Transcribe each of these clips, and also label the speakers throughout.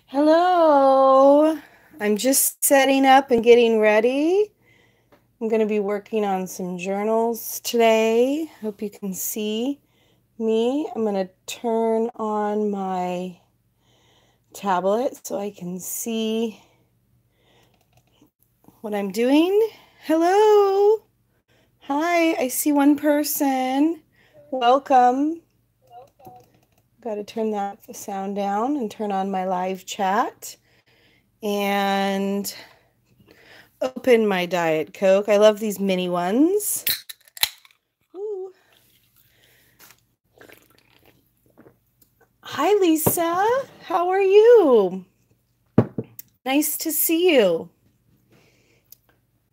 Speaker 1: Hello. I'm just setting up and getting ready. I'm going to be working on some journals today. Hope you can see me. I'm going to turn on my tablet so I can see what I'm doing. Hello. Hi, I see one person. Welcome. Got to turn that sound down and turn on my live chat. And open my Diet Coke. I love these mini ones. Ooh. Hi, Lisa. How are you? Nice to see you.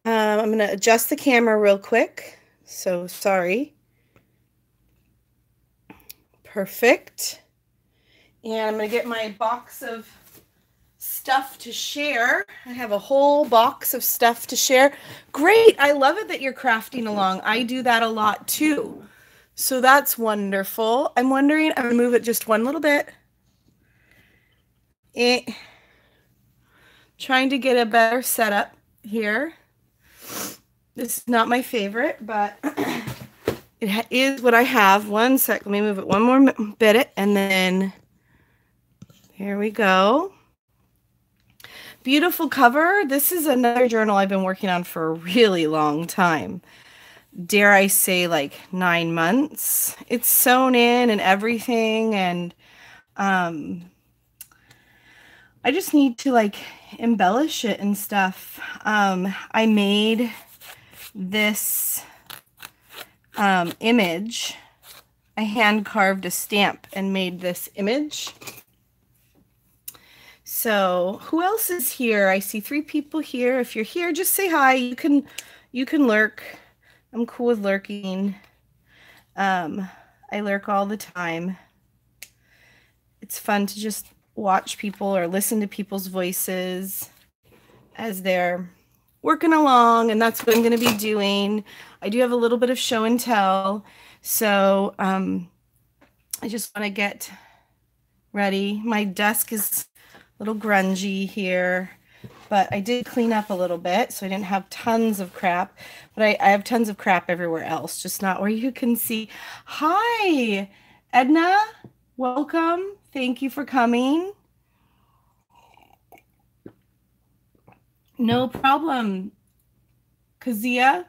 Speaker 1: I'm going to adjust the camera real quick. So sorry. Perfect. And I'm going to get my box of stuff to share. I have a whole box of stuff to share. Great. I love it that you're crafting along. I do that a lot too. So that's wonderful. I'm wondering, I'm going to move it just one little bit. Trying to get a better setup here. This is not my favorite, but it is what I have. One sec. Let me move it one more bit, and then here we go. Beautiful cover. This is another journal I've been working on for a really long time. Dare I say, like 9 months. It's sewn in and everything, and I just need to like embellish it and stuff. I made this image. I hand carved a stamp and made this image. So who else is here? I see 3 people here. If you're here, just say hi. You can lurk. I'm cool with lurking. I lurk all the time. It's fun to just watch people or listen to people's voices as they're working along, and that's what I'm going to be doing. I do have a little bit of show and tell, so I just want to get ready. My desk is a little grungy here, but I did clean up a little bit, so I didn't have tons of crap, but I have tons of crap everywhere else, just not where you can see. Hi, Edna. Welcome. Thank you for coming. No problem, Kazia.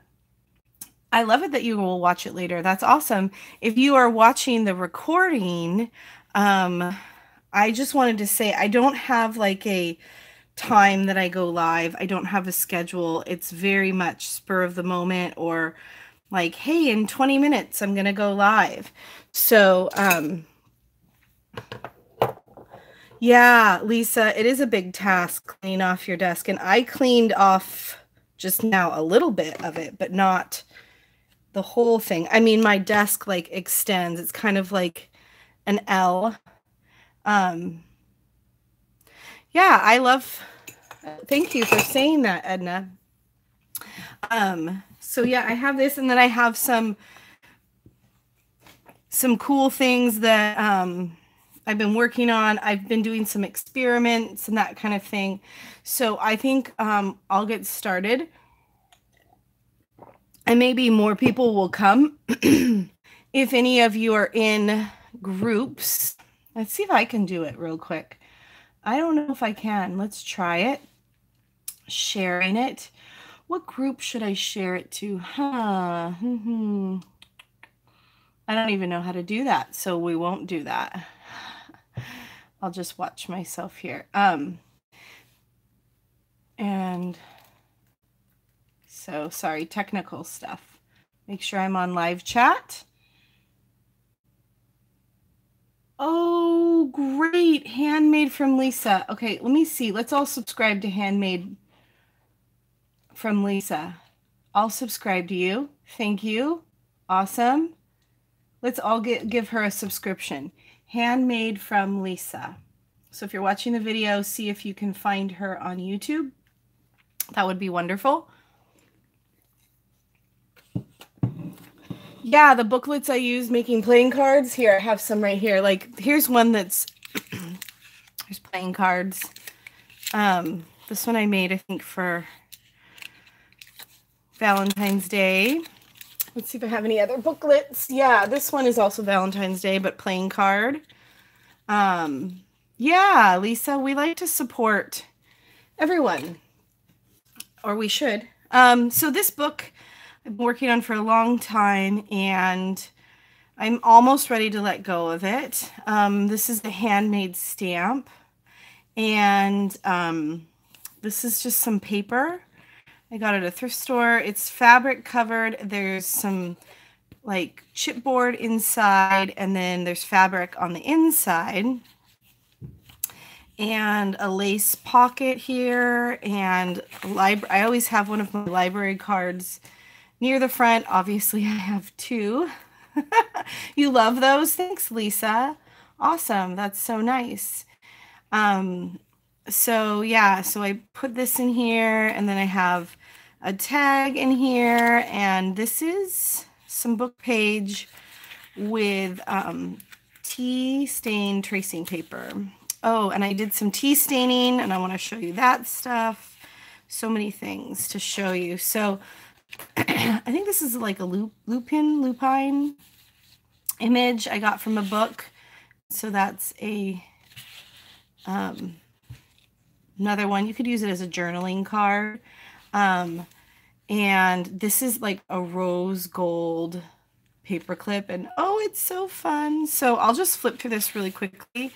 Speaker 1: I love it that you will watch it later. That's awesome. If you are watching the recording, I just wanted to say I don't have like a time that I go live. I don't have a schedule. It's very much spur of the moment, or like, hey, in 20 minutes, I'm going to go live. So, yeah, Lisa, it is a big task cleaning off your desk. And I cleaned off just now a little bit of it, but not the whole thing. I mean, my desk like extends. It's kind of like an L. Yeah, I love, thank you for saying that, Edna. So yeah, I have this, and then I have some cool things that I've been working on. I've been doing some experiments and that kind of thing. So I think I'll get started. And maybe more people will come. If any of you are in groups, let's see if I can do it real quick. I don't know if I can. Let's try it. Sharing it. What group should I share it to? I don't even know how to do that, so we won't do that. I'll just watch myself here. And so, sorry, technical stuff. Make sure I'm on live chat. Oh, great. Handmade from Lisa. Okay, let me see. Let's all subscribe to Handmade from Lisa. I'll subscribe to you. Thank you. Awesome. Let's all give her a subscription. Handmade from Lisa. So if you're watching the video, see if you can find her on YouTube. That would be wonderful. Yeah, the booklets I use making playing cards. Here, I have some right here. Like, here's one that's There's playing cards. This one I made, I think, for Valentine's Day. Let's see if I have any other booklets. Yeah, this one is also Valentine's Day, but playing card. Yeah, Lisa, we like to support everyone, or we should. So this book I've been working on for a long time, and I'm almost ready to let go of it. This is the handmade stamp, and this is just some paper. I got it at a thrift store. It's fabric covered. There's some like chipboard inside, and then there's fabric on the inside, and a lace pocket here, and I always have one of my library cards near the front. Obviously, I have two. You love those? Thanks, Lisa. Awesome. That's so nice. So yeah, so I put this in here, and then I have a tag in here, and this is some book page with tea stain tracing paper. Oh, and I did some tea staining, and I want to show you that stuff. So many things to show you. So I think this is like a lupine image I got from a book. So that's a another one. You could use it as a journaling card. And this is like a rose gold paper clip, and oh, it's so fun. So I'll just flip through this really quickly.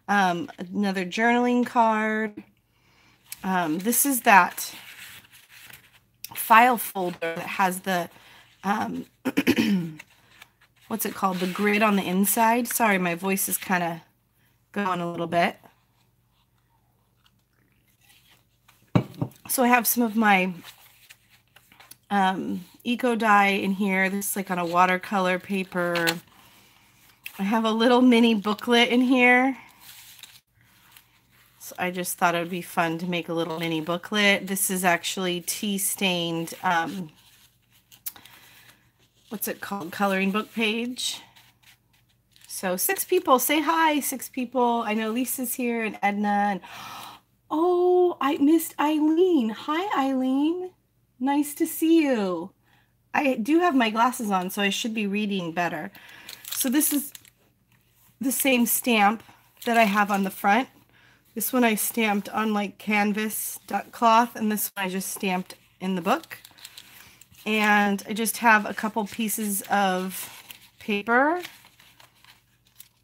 Speaker 1: Another journaling card. This is that file folder that has the what's it called? The grid on the inside. Sorry, my voice is kind of going a little bit. So I have some of my eco dye in here. This is like on a watercolor paper. I have a little mini booklet in here. So I just thought it would be fun to make a little mini booklet. This is actually tea stained, what's it called? Coloring book page. So 6 people, say hi, 6 people. I know Lisa's here and Edna, and oh, I missed Eileen. Hi, Eileen. Nice to see you. I do have my glasses on, so I should be reading better. So this is the same stamp that I have on the front. This one I stamped on like canvas cloth, and this one I just stamped in the book. And I just have a couple pieces of paper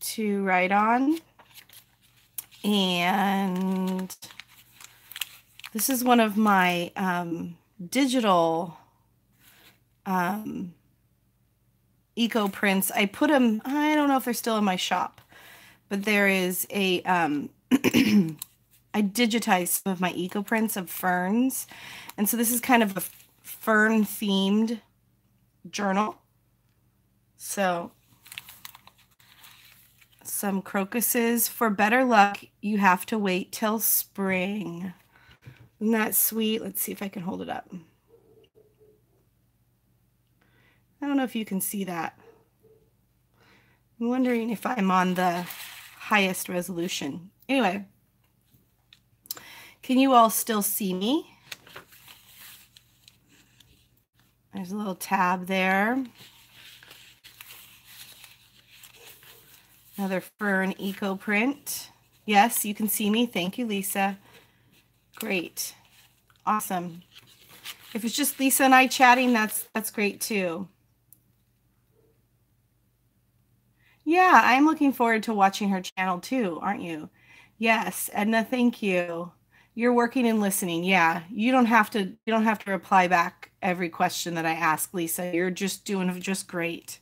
Speaker 1: to write on. And this is one of my digital eco prints. I put them, I don't know if they're still in my shop, but there is a, I digitized some of my eco prints of ferns. And so this is kind of a fern themed journal. So some crocuses. For better luck, you have to wait till spring. Isn't that sweet? Let's see if I can hold it up. I don't know if you can see that. I'm wondering if I'm on the highest resolution. Anyway, can you all still see me? There's a little tab there. Another fern eco print. Yes, you can see me. Thank you, Lisa. Great. Awesome. If it's just Lisa and I chatting, that's great too. Yeah, I'm looking forward to watching her channel too, aren't you? Yes, Edna, thank you. You're working and listening. Yeah, you don't have to reply back every question that I ask, Lisa. You're just doing just great.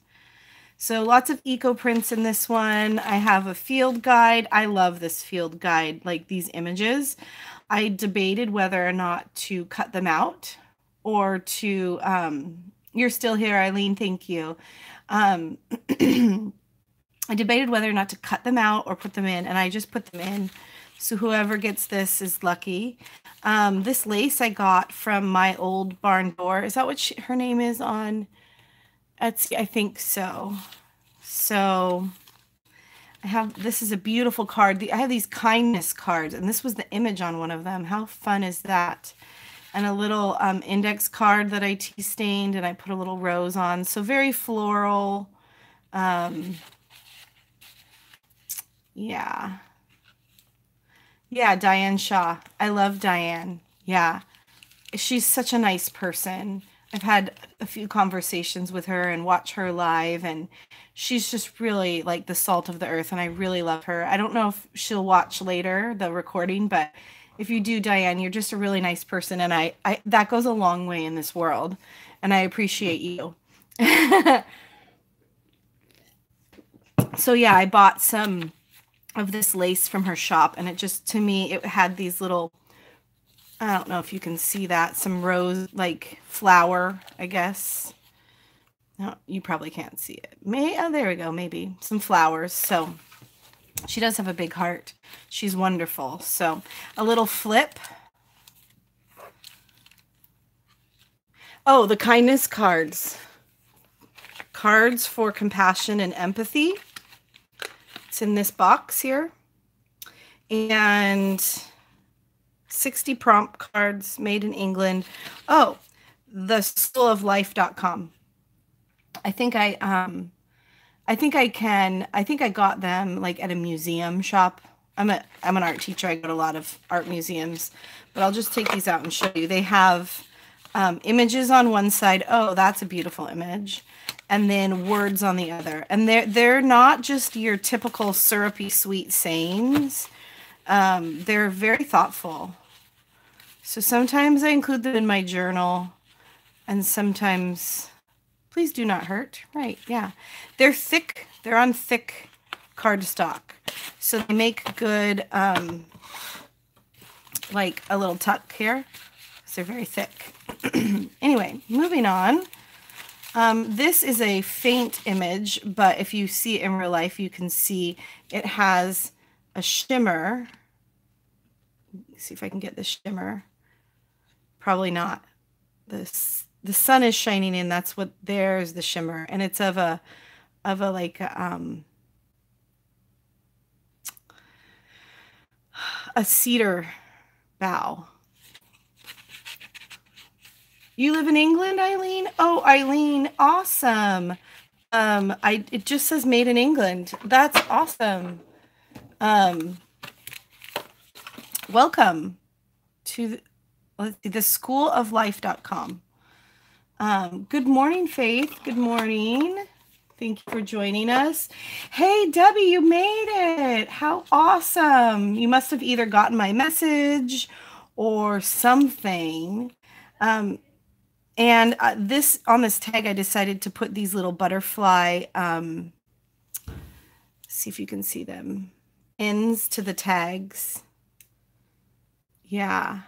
Speaker 1: So lots of eco prints in this one. I have a field guide. I love this field guide, like these images. I debated whether or not to cut them out or to, you're still here, Eileen, thank you. I debated whether or not to cut them out or put them in, and I just put them in. So whoever gets this is lucky. This lace I got from my old barn door. Is that what her name is on Etsy? I think so. So this is a beautiful card. I have these kindness cards, and this was the image on one of them. How fun is that? And a little index card that I tea stained, and I put a little rose on. So very floral. Yeah. Yeah, Diane Shaw. I love Diane. Yeah. She's such a nice person. I've had a few conversations with her and watch her live, and she's just really like the salt of the earth, and I really love her. I don't know if she'll watch later the recording, but if you do, Diane, you're just a really nice person, and I that goes a long way in this world, and I appreciate you. So yeah, I bought some of this lace from her shop, and it just, to me, it had these little, I don't know if you can see that, some rose, like flower, I guess. No, you probably can't see it. Oh, there we go, maybe. Some flowers. So she does have a big heart. She's wonderful. So a little flip. Oh, the kindness cards. Cards for compassion and empathy. It's in this box here. And 60 prompt cards made in England. Oh, the schooloflife.com. I think I got them like at a museum shop. I'm an art teacher. I go to a lot of art museums, but I'll just take these out and show you. They have images on one side. Oh, that's a beautiful image. And then words on the other. And they're not just your typical syrupy sweet sayings. They're very thoughtful. So sometimes I include them in my journal, and sometimes, please do not hurt. Right, yeah. They're thick. They're on thick cardstock. So they make good, like a little tuck here. So they're very thick. Anyway, moving on. This is a faint image, but if you see it in real life, you can see it has a shimmer. Let's see if I can get this shimmer. Probably not. The sun is shining in. That's what, there's the shimmer. And it's of a like a cedar bough. You live in England, Eileen? Oh, Eileen, awesome. It just says made in England. That's awesome. Welcome to the schooloflife.com. Good morning, Faith. Good morning. Thank you for joining us. Hey, Debbie, you made it. How awesome. You must have either gotten my message or something. And this, on this tag, I decided to put these little butterfly, see if you can see them, ends to the tags. Yeah.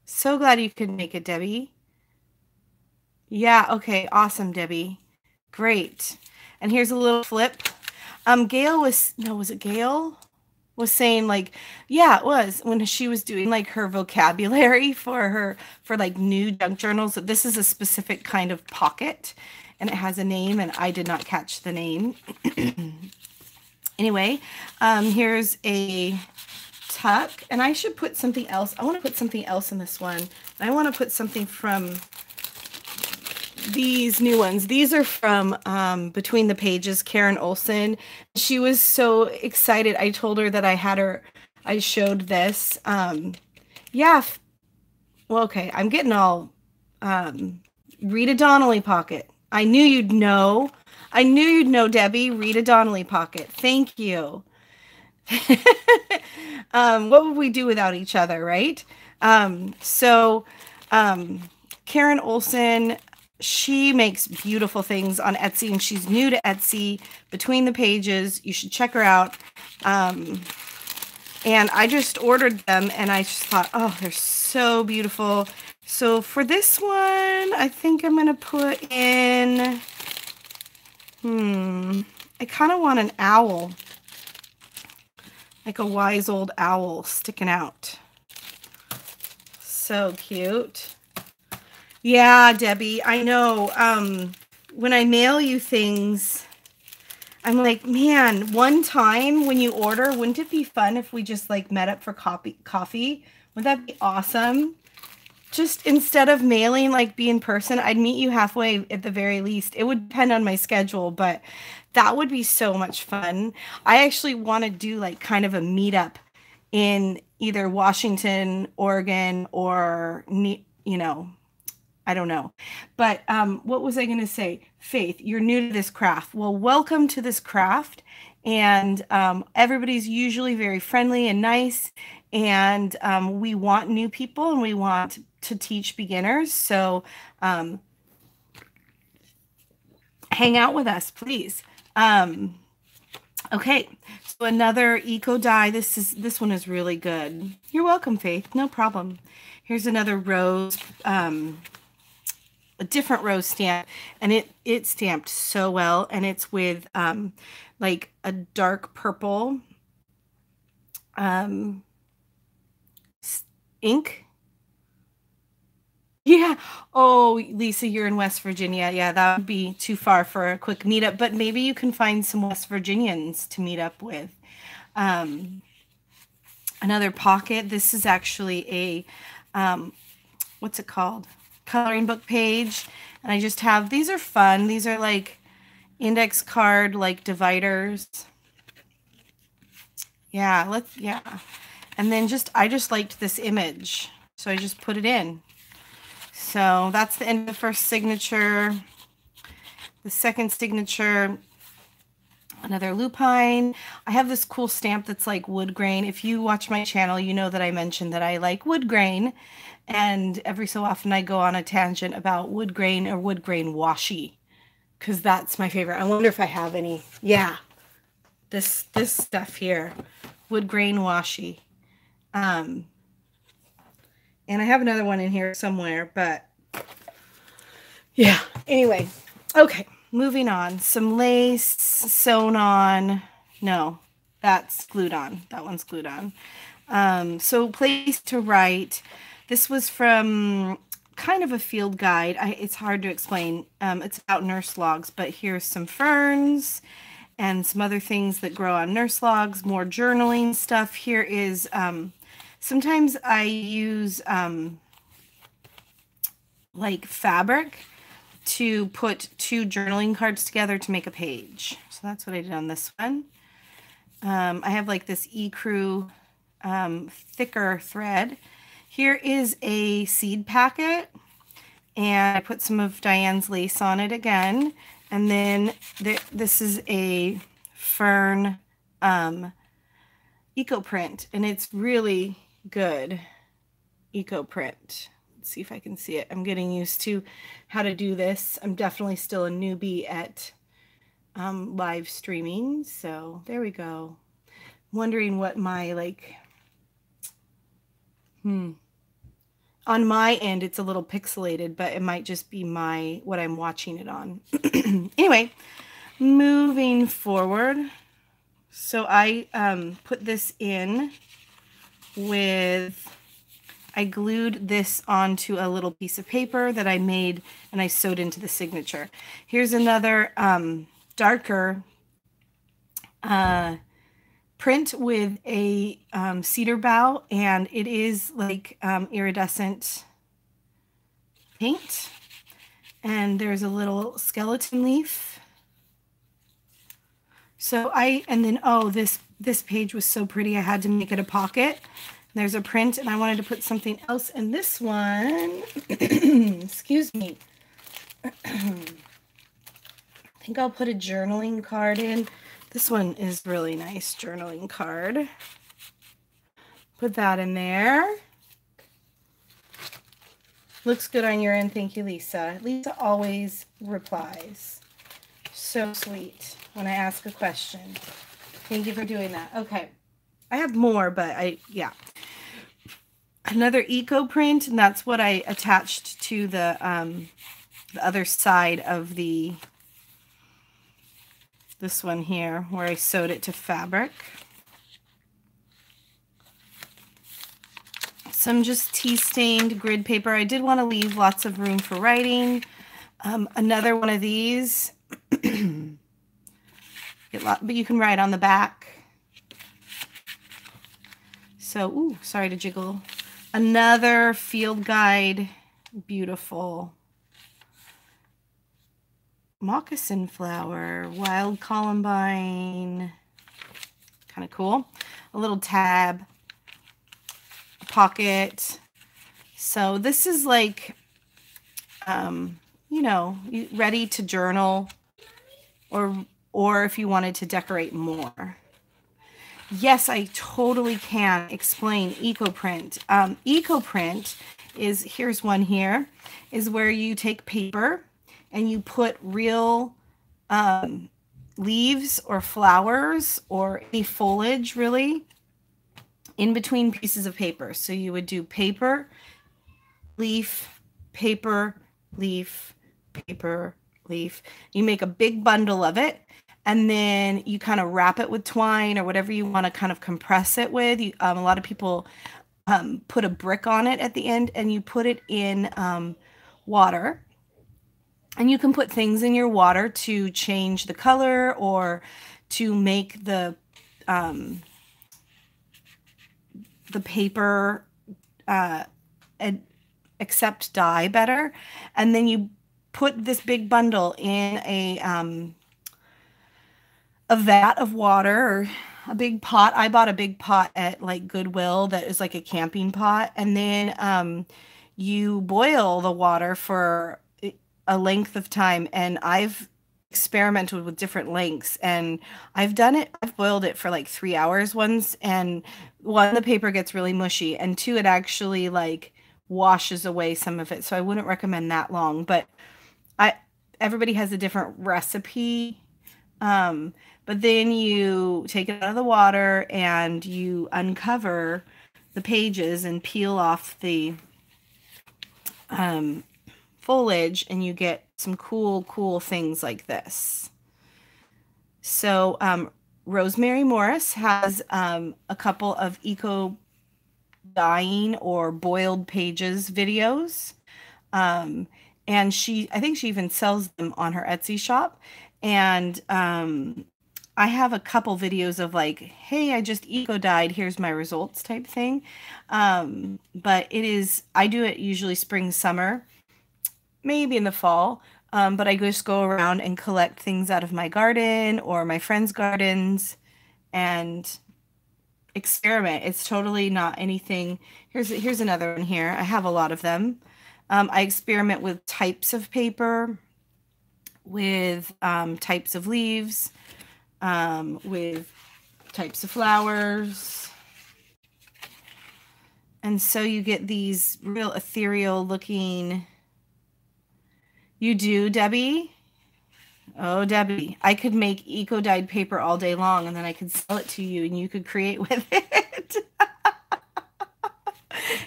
Speaker 1: So glad you could make it, Debbie. Yeah, okay, awesome, Debbie. Great. And here's a little flip. Gail was it Gail? Was saying like, yeah, it was when she was doing like her vocabulary for like new junk journals. This is a specific kind of pocket, and it has a name, and I did not catch the name. Anyway, here's a tuck, and I should put something else. I want to put something else in this one. I want to put something from these new ones. These are from Between the Pages, Karen Olson. She was so excited. I told her that I showed this. Yeah. Well, okay. I'm getting all Rita Donnelly pocket. I knew you'd know. I knew you'd know, Debbie. Rita Donnelly pocket. Thank you. What would we do without each other, right? Karen Olson, she makes beautiful things on Etsy, and she's new to Etsy, Between the Pages. You should check her out. And I just ordered them, and I just thought, oh, they're so beautiful. So for this one, I think I'm going to put in, I kind of want an owl, like a wise old owl sticking out. So cute. Yeah, Debbie, I know. When I mail you things, I'm like, man, one time when you order, wouldn't it be fun if we just like met up for coffee? Would that be awesome? Just instead of mailing, like be in person, I'd meet you halfway at the very least. It would depend on my schedule, but that would be so much fun. I actually want to do like kind of a meetup in either Washington, Oregon, or, you know, I don't know. But what was I going to say? Faith, you're new to this craft. Well, welcome to this craft. And everybody's usually very friendly and nice. And we want new people and we want to teach beginners. So hang out with us, please. Okay, so another eco die. This one is really good. You're welcome, Faith. No problem. Here's another rose. A different rose stamp, and it stamped so well, and it's with like a dark purple ink. Yeah. Oh, Lisa, you're in West Virginia. Yeah, that would be too far for a quick meetup, but maybe you can find some West Virginians to meet up with. Another pocket. This is actually a what's it called? Coloring book page, and I just have, these are fun. These are like index card like dividers. Yeah, and then I just liked this image, so I just put it in. So that's the end of the first signature. The second signature, another lupine. I have this cool stamp that's like wood grain. If you watch my channel, you know that I mentioned that I like wood grain. And every so often I go on a tangent about wood grain or wood grain washi, because that's my favorite. I wonder if I have any. Yeah, this stuff here, wood grain washi. And I have another one in here somewhere, but yeah. Anyway, okay, moving on. Some lace sewn on. No, that's glued on. That one's glued on. So place to write. This was from kind of a field guide. It's hard to explain. It's about nurse logs, but here's some ferns and some other things that grow on nurse logs, more journaling stuff. Here is, sometimes I use like fabric to put two journaling cards together to make a page. So that's what I did on this one. I have like this ecru thicker thread. Here is a seed packet, and I put some of Diane's lace on it again. And then this is a fern eco print, and it's really good eco print. Let's see if I can see it. I'm getting used to how to do this. I'm definitely still a newbie at live streaming, so there we go. I'm wondering what my on my end, it's a little pixelated, but it might just be what I'm watching it on. Anyway, moving forward. So I put this in with, I glued this onto a little piece of paper that I made, and I sewed into the signature. Here's another darker print with a cedar bough, and it is like iridescent paint, and there's a little skeleton leaf. So oh, this page was so pretty, I had to make it a pocket. There's a print, and I wanted to put something else in this one. Excuse me. I think I'll put a journaling card in. This one is really nice, journaling card. Put that in there. Looks good on your end. Thank you, Lisa. Lisa always replies. So sweet when I ask a question. Thank you for doing that. Okay. I have more, but yeah. Another eco print, and that's what I attached to the other side of this one here, where I sewed it to fabric. Some just tea-stained grid paper. I did want to leave lots of room for writing. Another one of these. Get but you can write on the back. So, ooh, sorry to jiggle. Another field guide. Beautiful. Moccasin flower, wild columbine. Kind of cool. A little tab, a pocket. So this is like, you know, ready to journal, or if you wanted to decorate more. Yes, I totally can explain EcoPrint. EcoPrint is, here's one here, is where you take paper and you put real leaves or flowers or any foliage really in between pieces of paper. So you would do paper, leaf, paper, leaf, paper, leaf. You make a big bundle of it, and then you kind of wrap it with twine or whatever you want to kind of compress it with. A lot of people put a brick on it at the end, and you put it in water. And you can put things in your water to change the color or to make the paper accept dye better. And then you put this big bundle in a vat of water or a big pot. I bought a big pot at like Goodwill that is like a camping pot. And then you boil the water for a length of time. And I've experimented with different lengths, and I've boiled it for like 3 hours once, and one, the paper gets really mushy, and two, it actually like washes away some of it. So I wouldn't recommend that long, but everybody has a different recipe. But then you take it out of the water and you uncover the pages and peel off the foliage, and you get some cool things like this. So Rosemary Morris has a couple of eco dyeing or boiled pages videos, and I think she even sells them on her Etsy shop. And I have a couple videos of like, hey, I just eco dyed, here's my results type thing. But I do it usually spring, summer, maybe in the fall. But I just go around and collect things out of my garden or my friends' gardens and experiment. It's totally not anything. Here's another one here. I have a lot of them. I experiment with types of paper, with types of leaves, with types of flowers. And so you get these real ethereal looking. You do, Debbie? Oh, Debbie, I could make eco-dyed paper all day long, and then I could sell it to you, and you could create with it.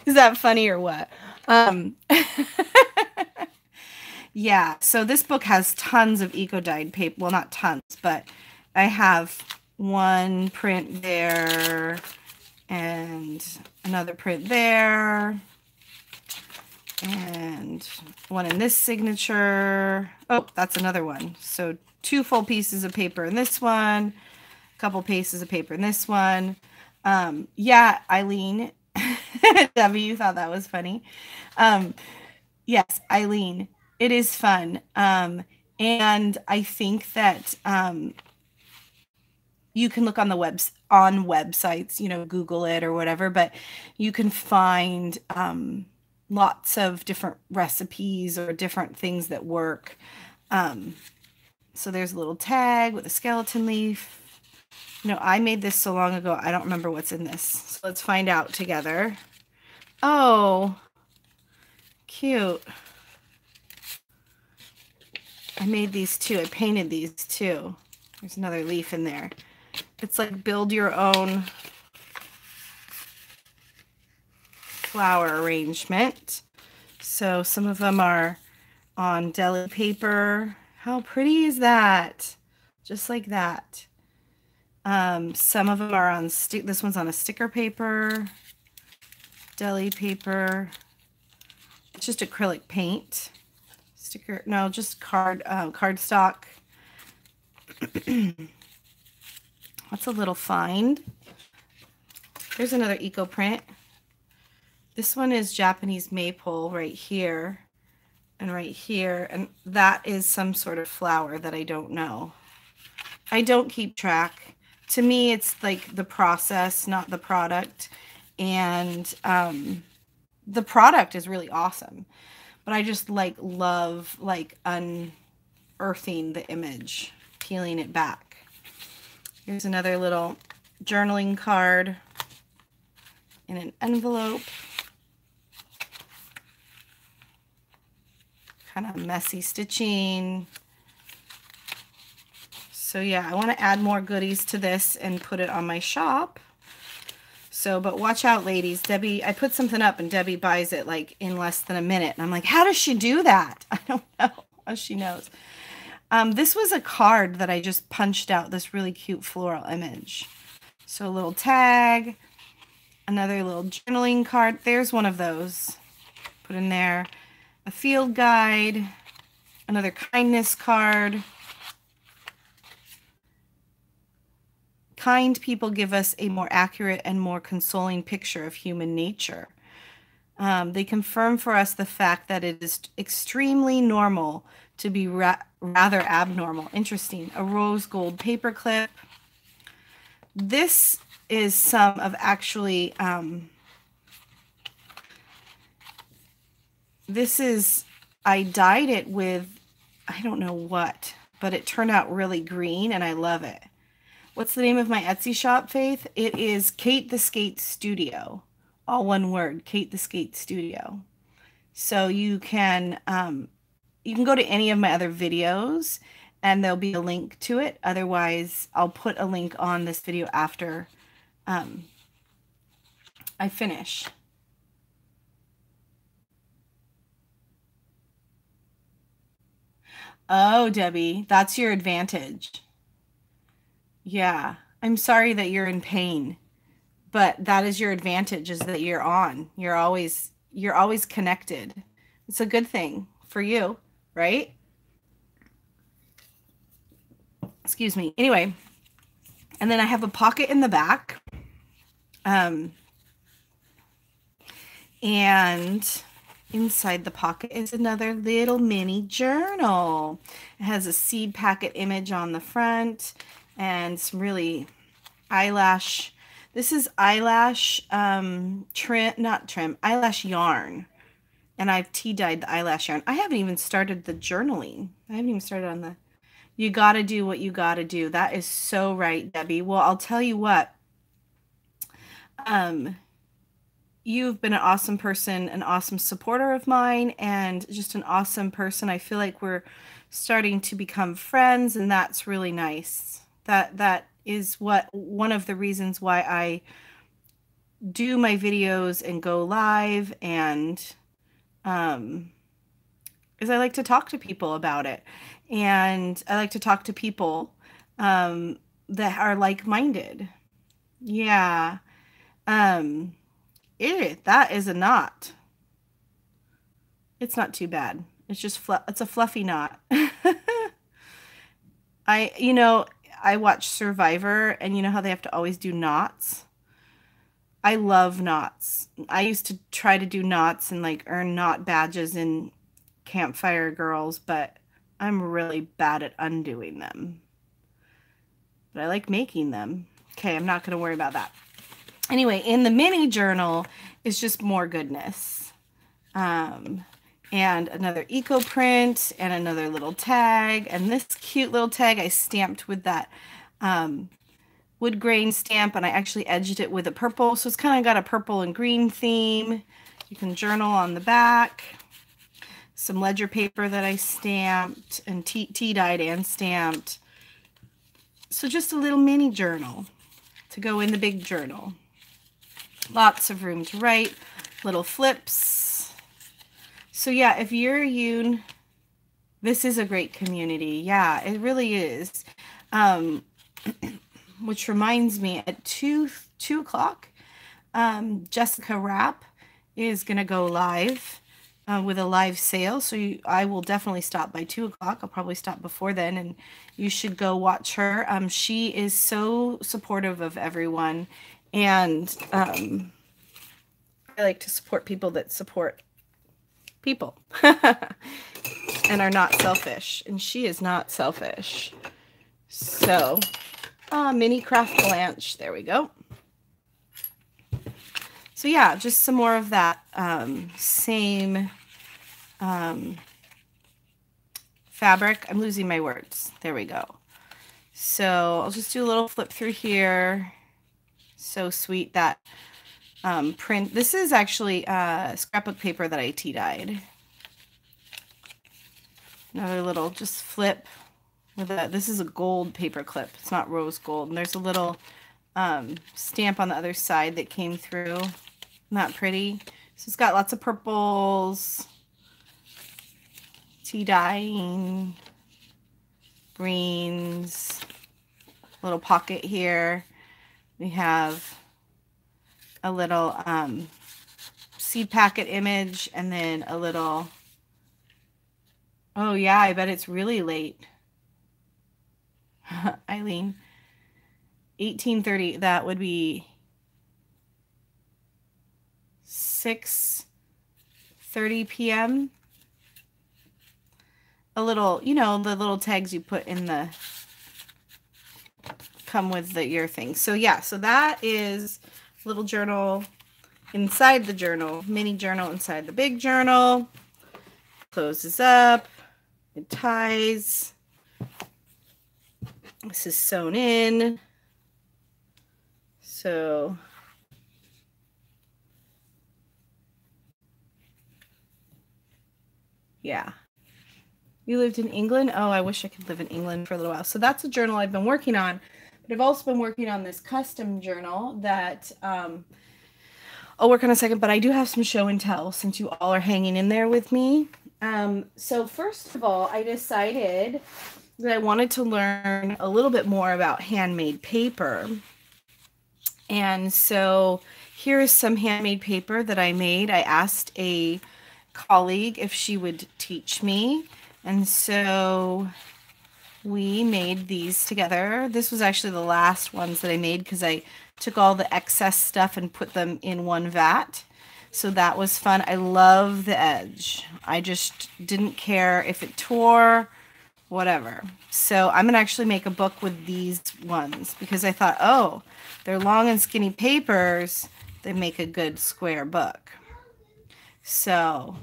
Speaker 1: Is that funny or what? Yeah, so this book has tons of eco-dyed paper. Well, not tons, but I have one print there and another print there. And one in this signature. Oh, that's another one. So 2 full pieces of paper in this one, a couple pieces of paper in this one. Yeah, Eileen. Debbie, you thought that was funny. Yes, Eileen, it is fun. And I think that you can look on the websites, you know, Google it or whatever, but you can find lots of different recipes or different things that work. So there's a little tag with a skeleton leaf. You know, I made this so long ago, I don't remember what's in this. So let's find out together. Oh, cute. I made these too. I painted these too. There's another leaf in there. It's like build your own flower arrangement. So some of them are on deli paper. How pretty is that? Just like that. Some of them are on this one's on a sticker paper, deli paper. It's just acrylic paint. Sticker, no, just cardstock. That's a little find. Here's another eco print. This one is Japanese maple right here and right here. And that is some sort of flower that I don't know. I don't keep track. To me, it's like the process, not the product. And the product is really awesome. But I just love unearthing the image, peeling it back. Here's another little journaling card in an envelope. Kind of messy stitching. So yeah, I want to add more goodies to this and put it on my shop. So, but watch out, ladies. Debbie, I put something up and Debbie buys it like in less than a minute. And I'm like, how does she do that? I don't know. Oh, she knows. This was a card that I just punched out, this really cute floral image. So a little tag, another little journaling card. There's one of those. Put in there. A field guide, another kindness card. Kind people give us a more accurate and more consoling picture of human nature. They confirm for us the fact that it is extremely normal to be rather abnormal. Interesting. A rose gold paper clip. This is some of actually, this is, I dyed it with, I don't know what, but it turned out really green and I love it. What's the name of my Etsy shop, Faith? It is Kate the Skate Studio. All one word, Kate the Skate Studio. So you can go to any of my other videos and there'll be a link to it. Otherwise, I'll put a link on this video after I finish. Oh, Debbie, that's your advantage. Yeah, I'm sorry that you're in pain, but that is your advantage, is that you're on. You're always connected. It's a good thing for you, right? Excuse me. Anyway, and then I have a pocket in the back. And inside the pocket is another little mini journal. It has a seed packet image on the front and some really eyelash. This is eyelash eyelash yarn. And I've tea dyed the eyelash yarn. I haven't even started the journaling. I haven't even started on the, you got to do what you got to do. That is so right, Debbie. Well, I'll tell you what. You've been an awesome person, an awesome supporter of mine, and just an awesome person. I feel like we're starting to become friends, and that's really nice. That is one of the reasons why I do my videos and go live, and is I like to talk to people about it, and I like to talk to people that are like-minded. Yeah. That is a knot. It's not too bad. It's just it's a fluffy knot. I watch Survivor, and you know how they have to always do knots? I love knots. I used to try to do knots and like earn knot badges in Campfire Girls, but I'm really bad at undoing them. But I like making them. Okay, I'm not going to worry about that. Anyway, in the mini journal is just more goodness. And another eco print and another little tag. And this cute little tag I stamped with that wood grain stamp, and I actually edged it with a purple. So it's kind of got a purple and green theme. You can journal on the back. Some ledger paper that I stamped and tea dyed and stamped. So just a little mini journal to go in the big journal. Lots of room to write, little flips. So yeah, if you're a Yoon, this is a great community. Yeah, it really is. Which reminds me, at 2 o'clock, Jessica Rapp is going to go live. with a live sale. So I will definitely stop by 2 o'clock. I'll probably stop before then, and you should go watch her. She is so supportive of everyone, and I like to support people that support people and are not selfish. And she is not selfish. So, mini craft Blanche. There we go. So yeah, just some more of that same fabric. I'm losing my words. There we go. So I'll just do a little flip through here. So sweet, that print. This is actually scrapbook paper that I tea dyed. Another little just flip with a, this is a gold paper clip. It's not rose gold. And there's a little stamp on the other side that came through. Not pretty. So it's got lots of purples, tea dyeing, greens, little pocket here. We have a little seed packet image, and then a little, oh yeah, I bet it's really late. Eileen, 1830, that would be 6:30 p.m. A little, you know, the little tags you put in the, come with the ear thing. So yeah, so that is a little journal inside the journal, mini journal inside the big journal. Closes up, it ties. This is sewn in. So yeah. You lived in England? Oh, I wish I could live in England for a little while. So that's a journal I've been working on. But I've also been working on this custom journal that I'll work on in a second. But I do have some show and tell since you all are hanging in there with me. So first of all, I decided that I wanted to learn a little bit more about handmade paper. And so here is some handmade paper that I made. I asked a colleague if she would teach me. And so we made these together. This was actually the last ones that I made because I took all the excess stuff and put them in one vat. So that was fun. I love the edge. I just didn't care if it tore, whatever. So I'm gonna actually make a book with these ones because I thought, oh, they're long and skinny papers. They make a good square book. So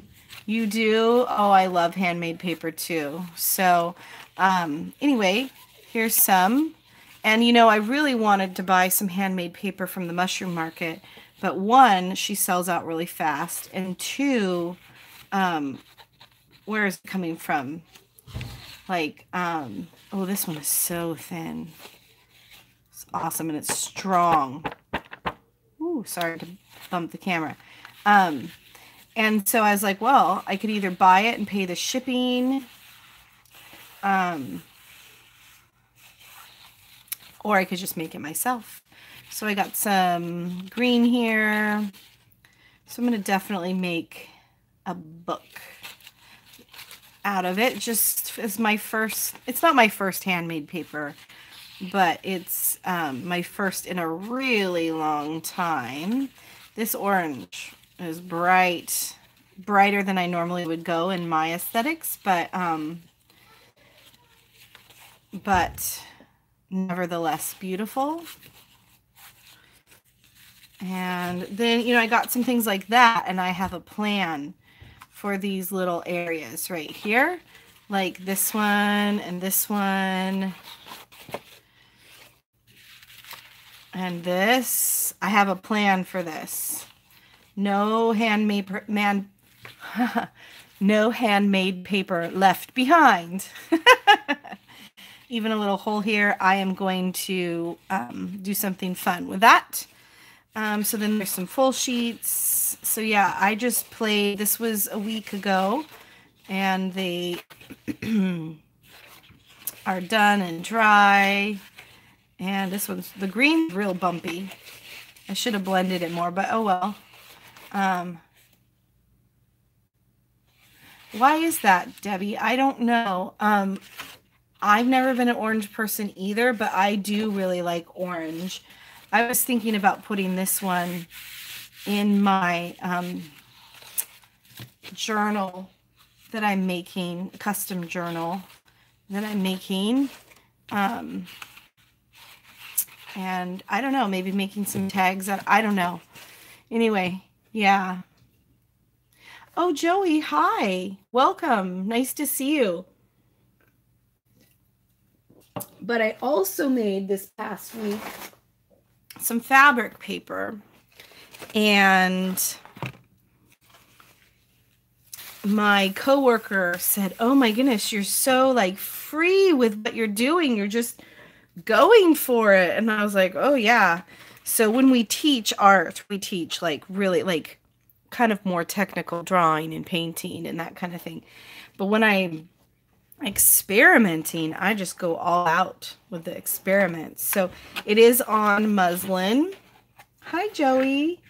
Speaker 1: you do? Oh, I love handmade paper too. So anyway, here's some. And you know, I really wanted to buy some handmade paper from the mushroom market, but one, she sells out really fast, and two, where is it coming from? Like, oh, this one is so thin. It's awesome, and it's strong. Ooh, sorry to bump the camera. And so I was like, well, I could either buy it and pay the shipping, or I could just make it myself. So I got some green here. So I'm going to definitely make a book out of it. Just as my first, it's not my first handmade paper, but it's my first in a really long time. This orange is bright, brighter than I normally would go in my aesthetics, but nevertheless beautiful. And then, you know, I got some things like that, and I have a plan for these little areas right here, like this one and this one and this. I have a plan for this. No handmade no handmade paper left behind. Even a little hole here. I am going to do something fun with that. So then there's some full sheets. So yeah, I just played, this was a week ago, and they are done and dry. And this one's, the green's real bumpy. I should have blended it more, but oh well. Why is that, Debbie? I don't know. I've never been an orange person either, but I do really like orange. I was thinking about putting this one in my journal that I'm making, custom journal that I'm making. And I don't know, maybe making some tags. I don't know. Anyway, yeah. Oh, Joey, hi. Welcome. Nice to see you. But I also made this past week some fabric paper. And my coworker said, "Oh my goodness, you're so like free with what you're doing. You're just going for it." And I was like, "Oh yeah." So when we teach art, we teach like really like kind of more technical drawing and painting and that kind of thing. But when I'm experimenting, I just go all out with the experiments. So it is on muslin. Hi, Joey.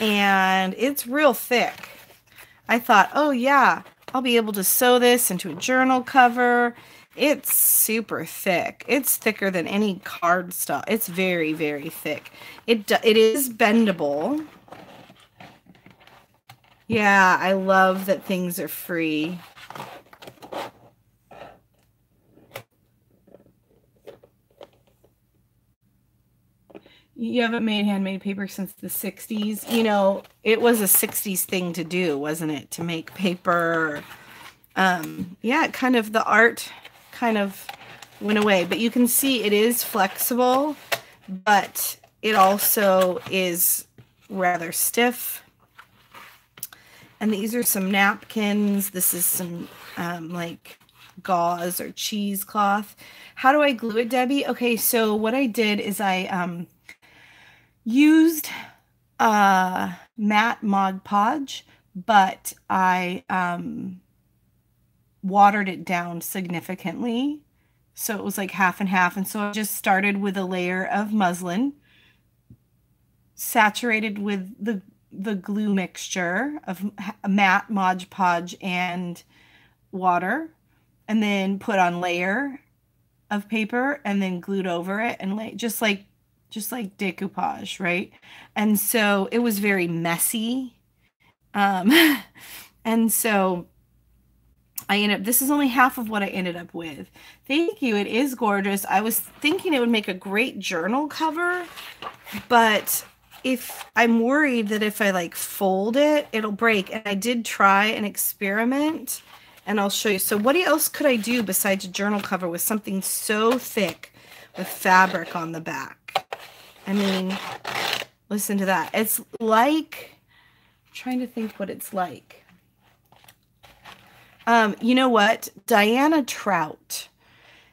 Speaker 1: And it's real thick. I thought, oh yeah, I'll be able to sew this into a journal cover. It's super thick. It's thicker than any cardstock. It's very, very thick. It is bendable. Yeah, I love that things are free. You haven't made handmade paper since the 60s. You know, it was a 60s thing to do, wasn't it? To make paper. Yeah, kind of the art kind of went away. But you can see it is flexible, but it also is rather stiff. And these are some napkins. This is some like gauze or cheesecloth. How do I glue it, Debbie? Okay, so what I did is I used matte Mod Podge, but I watered it down significantly. So it was like half and half. And so I just started with a layer of muslin, saturated with the glue mixture of matte Mod Podge and water, and then put on layer of paper and then glued over it and just like decoupage, right? And so it was very messy. And so I ended up, this is only half of what I ended up with. Thank you. It is gorgeous. I was thinking it would make a great journal cover, but if I'm worried that if I like fold it, it'll break. And I did try an experiment and I'll show you. So what else could I do besides a journal cover with something so thick with fabric on the back? I mean, listen to that. It's like, I'm trying to think what it's like. You know what? Diana Trout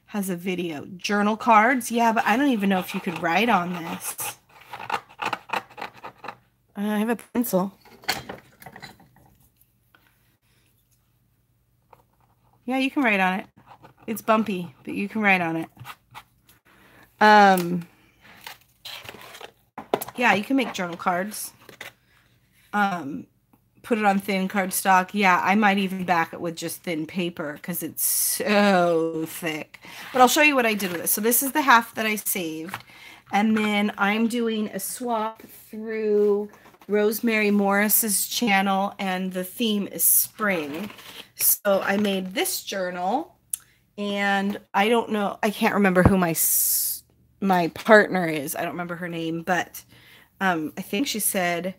Speaker 1: has a video. Journal cards. Yeah, but I don't even know if you could write on this. I have a pencil. Yeah, you can write on it. It's bumpy, but you can write on it. Yeah, you can make journal cards. Put it on thin cardstock. Yeah, I might even back it with just thin paper because it's so thick. But I'll show you what I did with it. So this is the half that I saved. And then I'm doing a swap through Rosemary Morris's channel, and the theme is spring. So I made this journal, and I don't know, I can't remember who my partner is. I don't remember her name, but I think she said,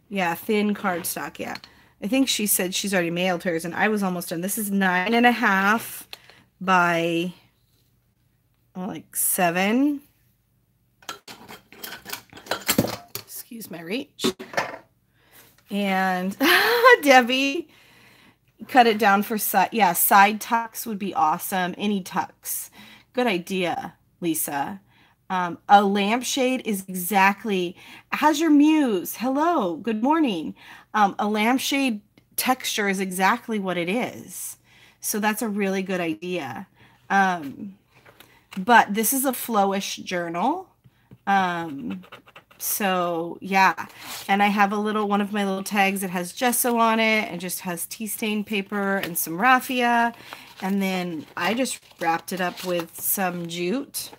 Speaker 1: yeah, thin cardstock. Yeah, I think she said she's already mailed hers, and I was almost done. This is 9.5 by like 7. Excuse my reach. And Debbie cut it down for side. Yeah, side tucks would be awesome. Any tucks. Good idea, Lisa. A lampshade is exactly, how's your muse? Hello, good morning. A lampshade texture is exactly what it is. So that's a really good idea. But this is a flowish journal. So yeah, and I have one of my little tags that has gesso on it and just has tea stain paper and some raffia. And then I just wrapped it up with some jute.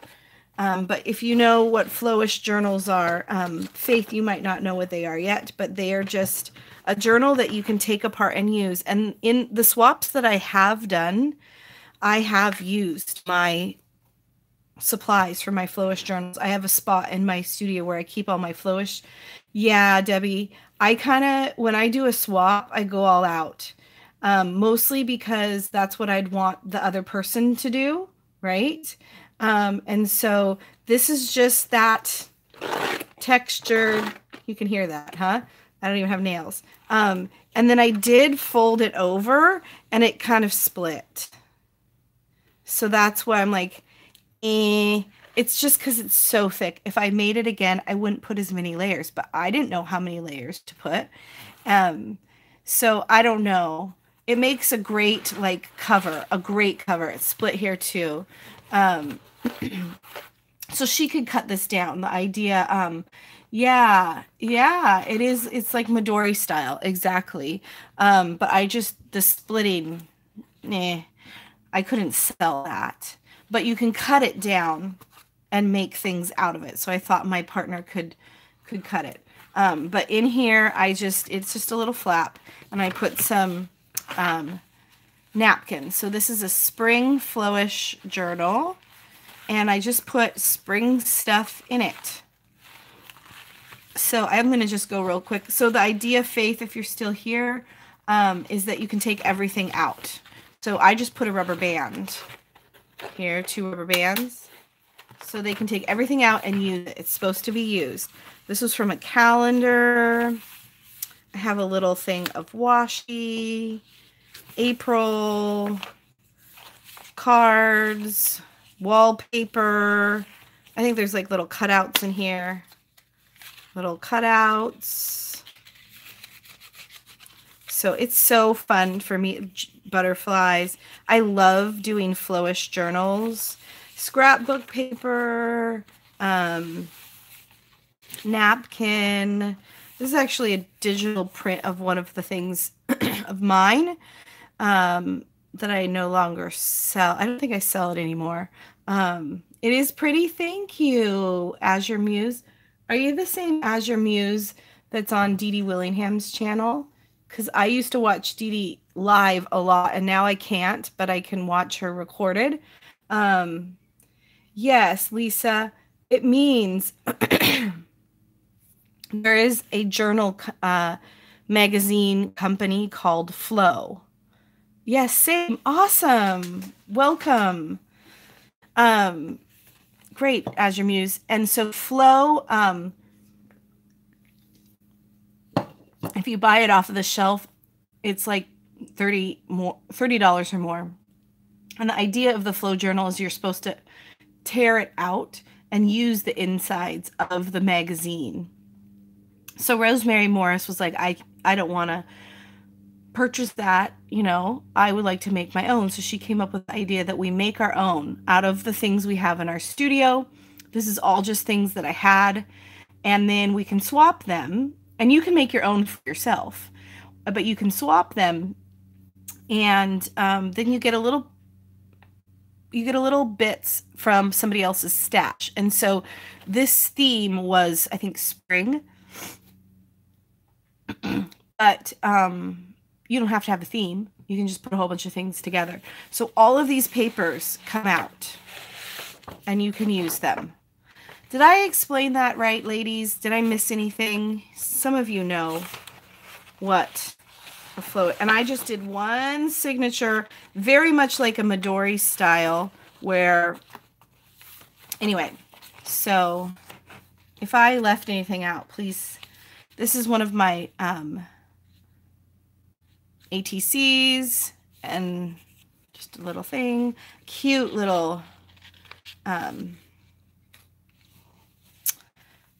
Speaker 1: But if you know what flowish journals are, Faith, you might not know what they are yet, but they are just a journal that you can take apart and use. And in the swaps that I have done, I have used my supplies for my flowish journals. I have a spot in my studio where I keep all my flowish. Yeah, Debbie, I kind of, when I do a swap, I go all out. Mostly because that's what I'd want the other person to do, right? And so this is just that textured, you can hear that, huh? I don't even have nails. And then I did fold it over and it kind of split. So that's why I'm like, it's just because it's so thick. If I made it again, I wouldn't put as many layers, but I didn't know how many layers to put. So I don't know. It makes a great like cover, a great cover. It's split here too. So she could cut this down. The idea, yeah, it is. It's like Midori style, exactly. But the splitting, I couldn't sell that. But you can cut it down and make things out of it. So I thought my partner could cut it. But in here, it's just a little flap, and I put some napkins. So this is a spring flowish journal, and I just put spring stuff in it. So I'm going to just go real quick. So the idea, Faith, if you're still here, is that you can take everything out. So I just put a rubber band here, 2 rubber bands, so they can take everything out and use it. It's supposed to be used. This was from a calendar. I have a little thing of washi, April, cards, wallpaper. I think there's like little cutouts in here. Little cutouts. So it's so fun for me. Butterflies. I love doing flowish journals. Scrapbook paper. Napkin. This is actually a digital print of one of the things of mine that I no longer sell. I don't think I sell it anymore. It is pretty. Thank you, Azure Muse. Are you the same Azure Muse that's on Dee Dee Willingham's channel? Because I used to watch Dee Dee live a lot, and now I can't, but I can watch her recorded. Yes, Lisa, it means there is a journal magazine company called Flow. Yes, same. Awesome. Welcome. Great, Azure Muse. And so Flow, if you buy it off of the shelf, it's like $30 or more. And the idea of the Flow journal is you're supposed to tear it out and use the insides of the magazine. So Rosemary Morris was like, I don't want to purchase that, I would like to make my own. So she came up with the idea that we make our own out of the things we have in our studio. This is all just things that I had, and then we can swap them, and you can make your own for yourself, but you can swap them, and then you get a little bits from somebody else's stash. And so this theme was, I think, spring, but you don't have to have a theme. You can just put a whole bunch of things together. So all of these papers come out and you can use them. Did I explain that right, ladies? Did I miss anything? Some of you know what a flow. And I just did one signature, very much like a Midori style, where, anyway, so if I left anything out, please. This is one of my ATCs, and just a little thing, cute little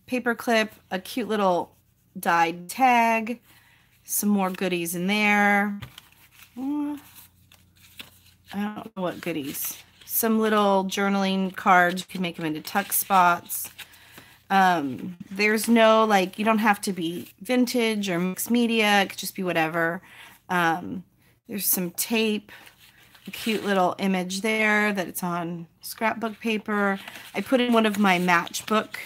Speaker 1: paper clip, a cute little dyed tag, some more goodies in there. I don't know what goodies. Some little journaling cards. You can make them into tuck spots. There's no, like, you don't have to be vintage or mixed media. It could just be whatever. There's some tape, a cute little image there that it's on scrapbook paper. I put in one of my matchbook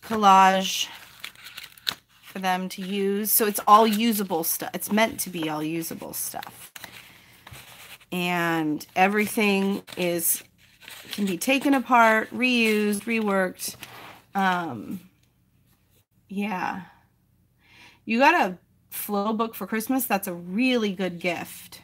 Speaker 1: collage for them to use. So it's all usable stuff. It's meant to be all usable stuff. And everything can be taken apart, reused, reworked. Yeah. You got a flow book for Christmas? That's a really good gift.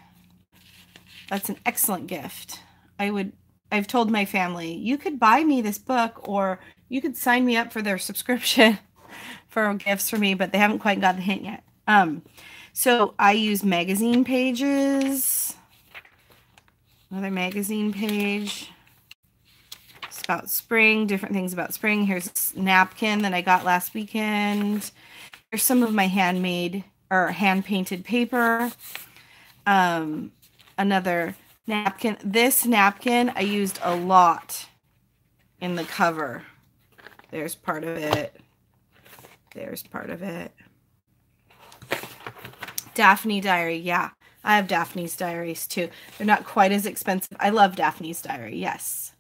Speaker 1: That's an excellent gift. I've told my family, you could buy me this book or you could sign me up for their subscription for gifts for me, but they haven't quite got the hint yet. So I use magazine pages. Another magazine page. It's about spring, different things about spring. Here's a napkin that I got last weekend. Here's some of my handmade or hand-painted paper. Another napkin. This napkin I used a lot in the cover. There's part of it. There's part of it. Daphne Diary. Yeah, I have Daphne's Diaries too. They're not quite as expensive. I love Daphne's Diary. Yes.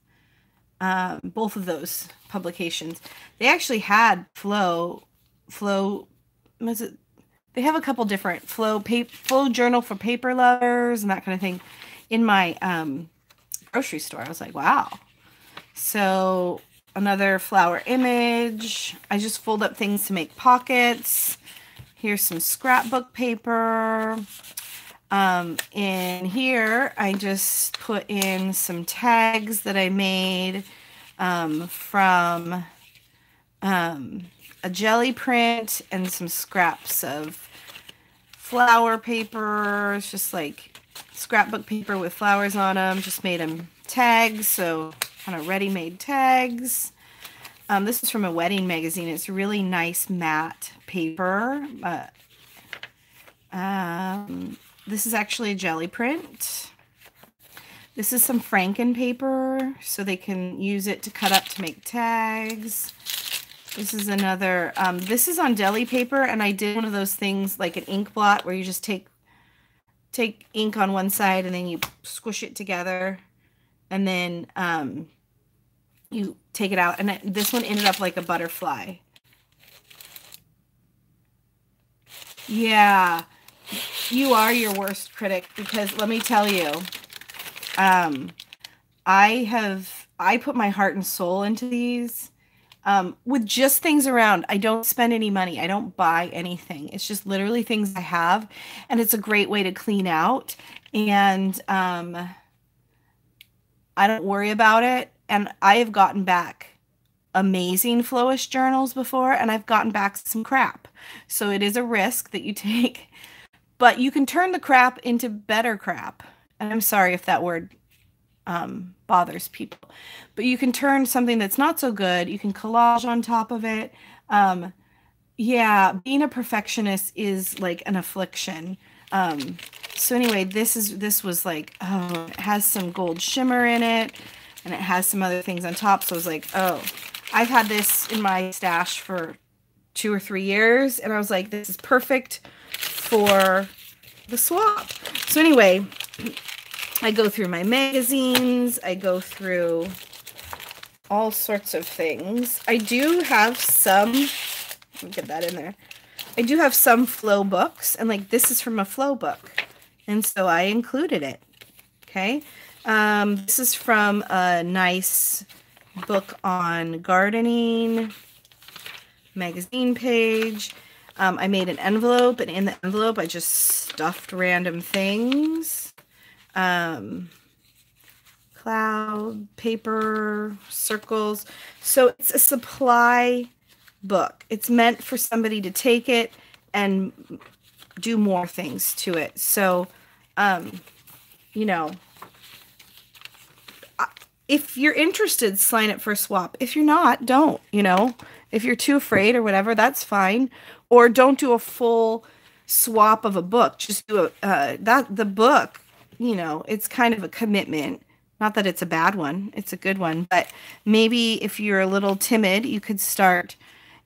Speaker 1: Both of those publications. They actually had Flow, was it? They have a couple different Flow journal for paper lovers and that kind of thing in my grocery store. I was like, wow. So another flower image. I just fold up things to make pockets. Here's some scrapbook paper. In here, I just put in some tags that I made from a jelly print and some scraps of flower paper. It's just like scrapbook paper with flowers on them. Just made them tags, so kind of ready-made tags. This is from a wedding magazine. It's really nice matte paper. This is actually a jelly print. This is some Franken paper, so they can use it to cut up to make tags. This is another, this is on deli paper, and I did one of those things like an ink blot where you just take ink on one side and then you squish it together, and then you take it out. And this one ended up like a butterfly. Yeah. You are your worst critic, because let me tell you, I put my heart and soul into these, with just things around. I don't spend any money. I don't buy anything. It's just literally things I have, and it's a great way to clean out, and I don't worry about it. And I have gotten back amazing flowish journals before, and I've gotten back some crap. So it is a risk that you take. But you can turn the crap into better crap. And I'm sorry if that word bothers people. But you can turn something that's not so good. You can collage on top of it. Yeah, being a perfectionist is like an affliction. So anyway, this was like, oh, it has some gold shimmer in it. And it has some other things on top. So I was like, oh, I've had this in my stash for 2 or 3 years. And I was like, this is perfect for the swap. So anyway, I go through my magazines. I go through all sorts of things. I do have some, let me get that in there. I do have some flow books, and like this is from a flow book. And so I included it. Okay. This is from a nice book on gardening magazine page. I made an envelope, and in the envelope I just stuffed random things. Cloud, paper, circles. So it's a supply book. It's meant for somebody to take it and do more things to it. So, you know, if you're interested, sign up for a swap. If you're not, don't, you know. If you're too afraid or whatever, that's fine. Or don't do a full swap of a book. Just do the book, you know, it's kind of a commitment Not that it's a bad one, it's a good one, but maybe if you're a little timid, you could start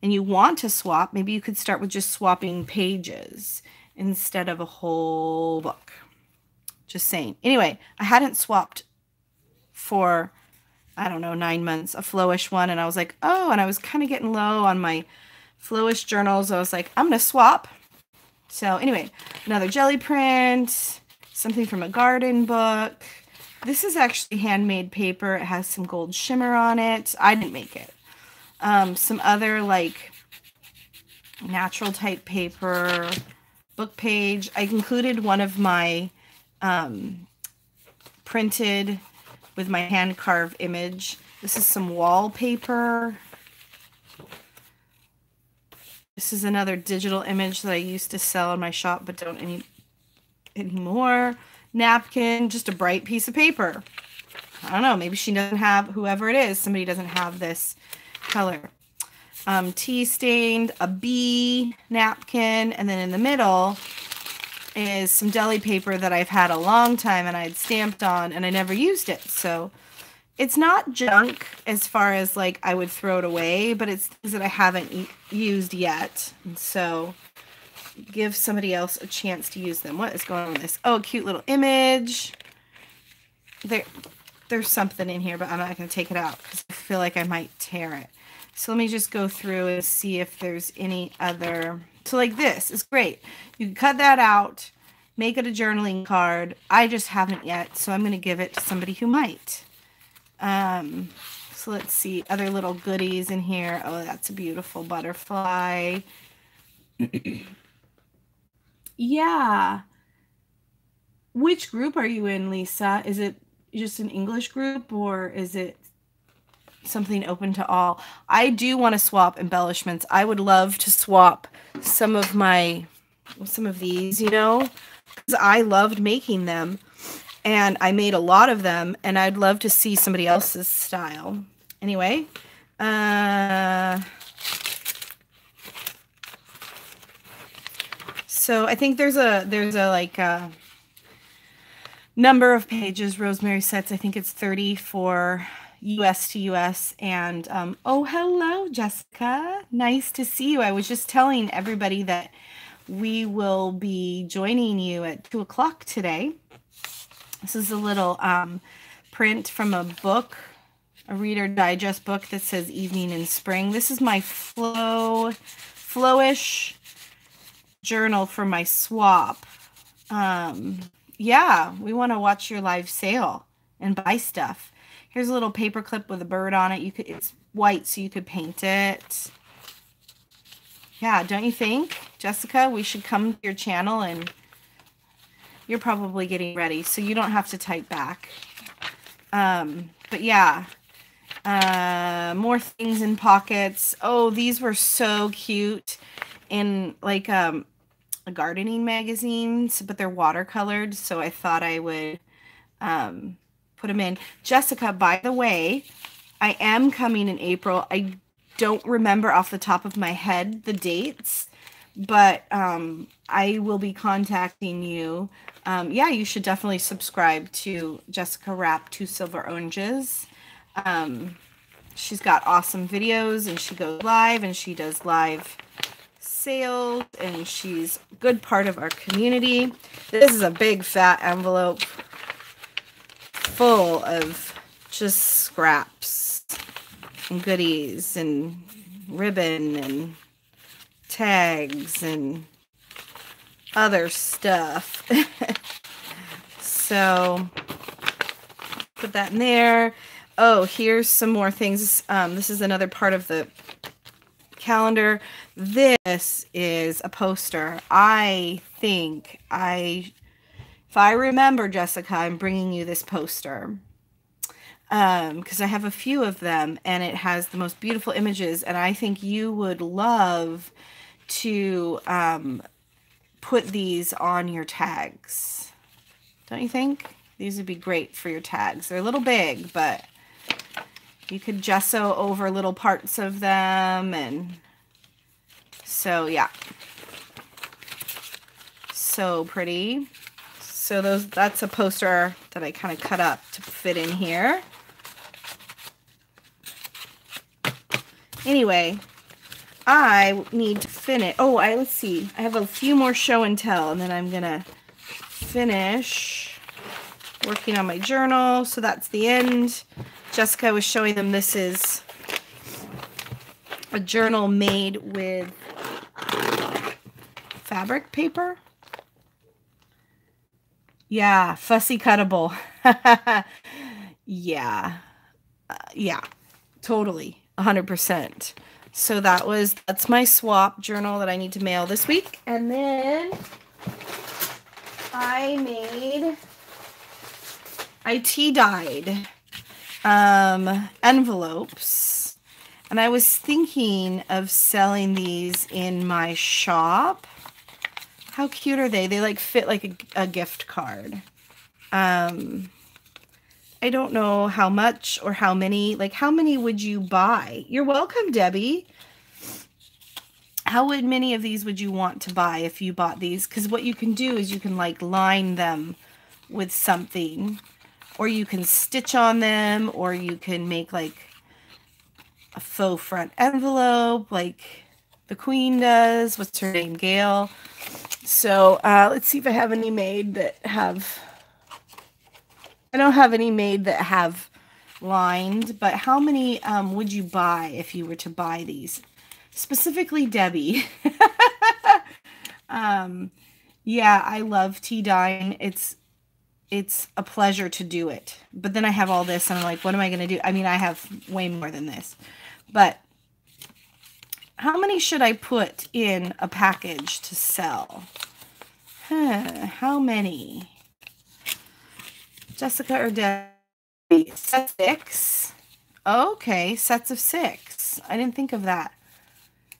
Speaker 1: and you want to swap, maybe you could start with just swapping pages instead of a whole book. Just saying. Anyway, I hadn't swapped for, I don't know, 9 months, a flowish one, and I was like, oh, and I was kind of getting low on my flowish journals. I was like, I'm going to swap. So anyway, another jelly print, something from a garden book. This is actually handmade paper. It has some gold shimmer on it. I didn't make it. Some other like natural type paper, book page. I included one of my printed with my hand carved image. This is some wallpaper. This is another digital image that I used to sell in my shop but don't anymore. Napkin, just a bright piece of paper. I don't know, maybe she doesn't have, whoever it is, somebody doesn't have this color. Tea stained, a bee napkin, and then in the middle is some deli paper that I've had a long time and I had stamped on and I never used it. So it's not junk as far as like I would throw it away, but it's things that I haven't used yet. And so give somebody else a chance to use them. What is going on with this? Oh, a cute little image. There's something in here, but I'm not going to take it out because I feel like I might tear it. So let me just go through and see if there's any other. So like this is great. You can cut that out, make it a journaling card. I just haven't yet, so I'm going to give it to somebody who might. So let's see, other little goodies in here. Oh, that's a beautiful butterfly. Yeah. Which group are you in, Lisa? Is it just an English group or is it something open to all? I do want to swap embellishments. I would love to swap some of these, you know, because I loved making them and I made a lot of them and I'd love to see somebody else's style. Anyway, so I think there's a like a number of pages. Rosemary sets, I think it's 30 for US to US. And oh, hello, Jessica. Nice to see you. I was just telling everybody that we will be joining you at 2 o'clock today. This is a little print from a book, a Reader Digest book that says Evening in Spring. This is my flowish journal for my swap. Yeah, we want to watch your live sale and buy stuff. Here's a little paper clip with a bird on it. It's white, so you could paint it. Yeah, don't you think, Jessica? We should come to your channel, and you're probably getting ready, so you don't have to type back. But yeah, more things in pockets. Oh, these were so cute in like a gardening magazine, but they're watercolored, so I thought I would put them in. Jessica, by the way, I am coming in April. I don't remember off the top of my head the dates, but I will be contacting you. Yeah, you should definitely subscribe to Jessica Rapp 2 Silver Oranges. She's got awesome videos, and she goes live, and she does live sales, and she's a good part of our community. This is a big fat envelope full of just scraps and goodies and ribbon and tags and other stuff. So put that in there. Oh, here's some more things. This is another part of the calendar. This is a poster. I think if I remember, Jessica, I'm bringing you this poster because I have a few of them, and it has the most beautiful images, and I think you would love to put these on your tags. Don't you think? These would be great for your tags. They're a little big, but you could gesso over little parts of them, and so yeah. So pretty. So that's a poster that I kind of cut up to fit in here. Anyway, I need to finish. Oh, let's see. I have a few more show and tell, and then I'm gonna finish working on my journal. So that's the end. Jessica was showing them this is a journal made with fabric paper. Yeah, fussy cuttable. Yeah. Yeah, totally. 100%. So that's my swap journal that I need to mail this week. And then I tea dyed envelopes, and I was thinking of selling these in my shop. How cute are they? They like fit like a gift card. I don't know how much or how many. Like, how many would you buy? You're welcome, Debbie. How many of these would you want to buy if you bought these? Because what you can do is you can like line them with something, or you can stitch on them, or you can make like a faux front envelope like the Queen does. What's her name? Gail. So let's see if I have any made that have... I don't have any made that have lined, but how many would you buy if you were to buy these? Specifically Debbie. Yeah, I love tea dyeing. It's a pleasure to do it. But then I have all this and I'm like, what am I going to do? I mean, I have way more than this. But how many should I put in a package to sell? How many? Jessica or Debbie? Set 6. Okay, sets of 6. I didn't think of that.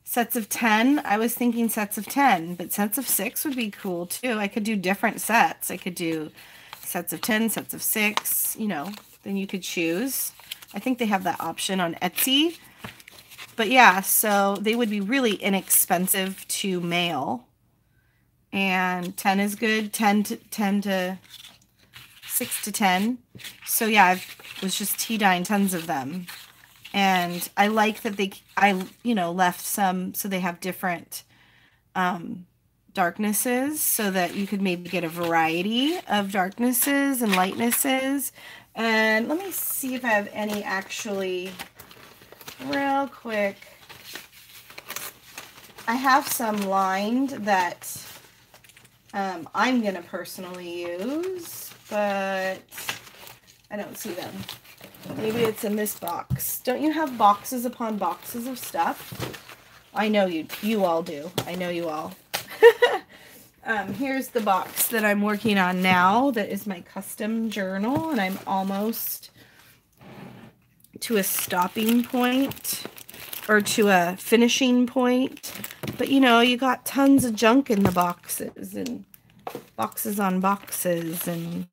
Speaker 1: Sets of 10. I was thinking sets of 10, but sets of 6 would be cool too. I could do different sets. I could do sets of 10, sets of 6, you know, then you could choose. I think they have that option on Etsy. But yeah, so they would be really inexpensive to mail. And 10 is good. 6 to 10. So yeah, I was just tea dyeing tons of them. And I like that I left some so they have different darknesses so that you could maybe get a variety of darknesses and lightnesses. And let me see if I have any actually real quick. I have some lined that I'm going to personally use, but I don't see them. Maybe it's in this box. Don't you have boxes upon boxes of stuff? I know you all do. I know you all. Here's the box that I'm working on now. That is my custom journal, and I'm almost to a stopping point or to a finishing point. But you know, you got tons of junk in the boxes and boxes on boxes and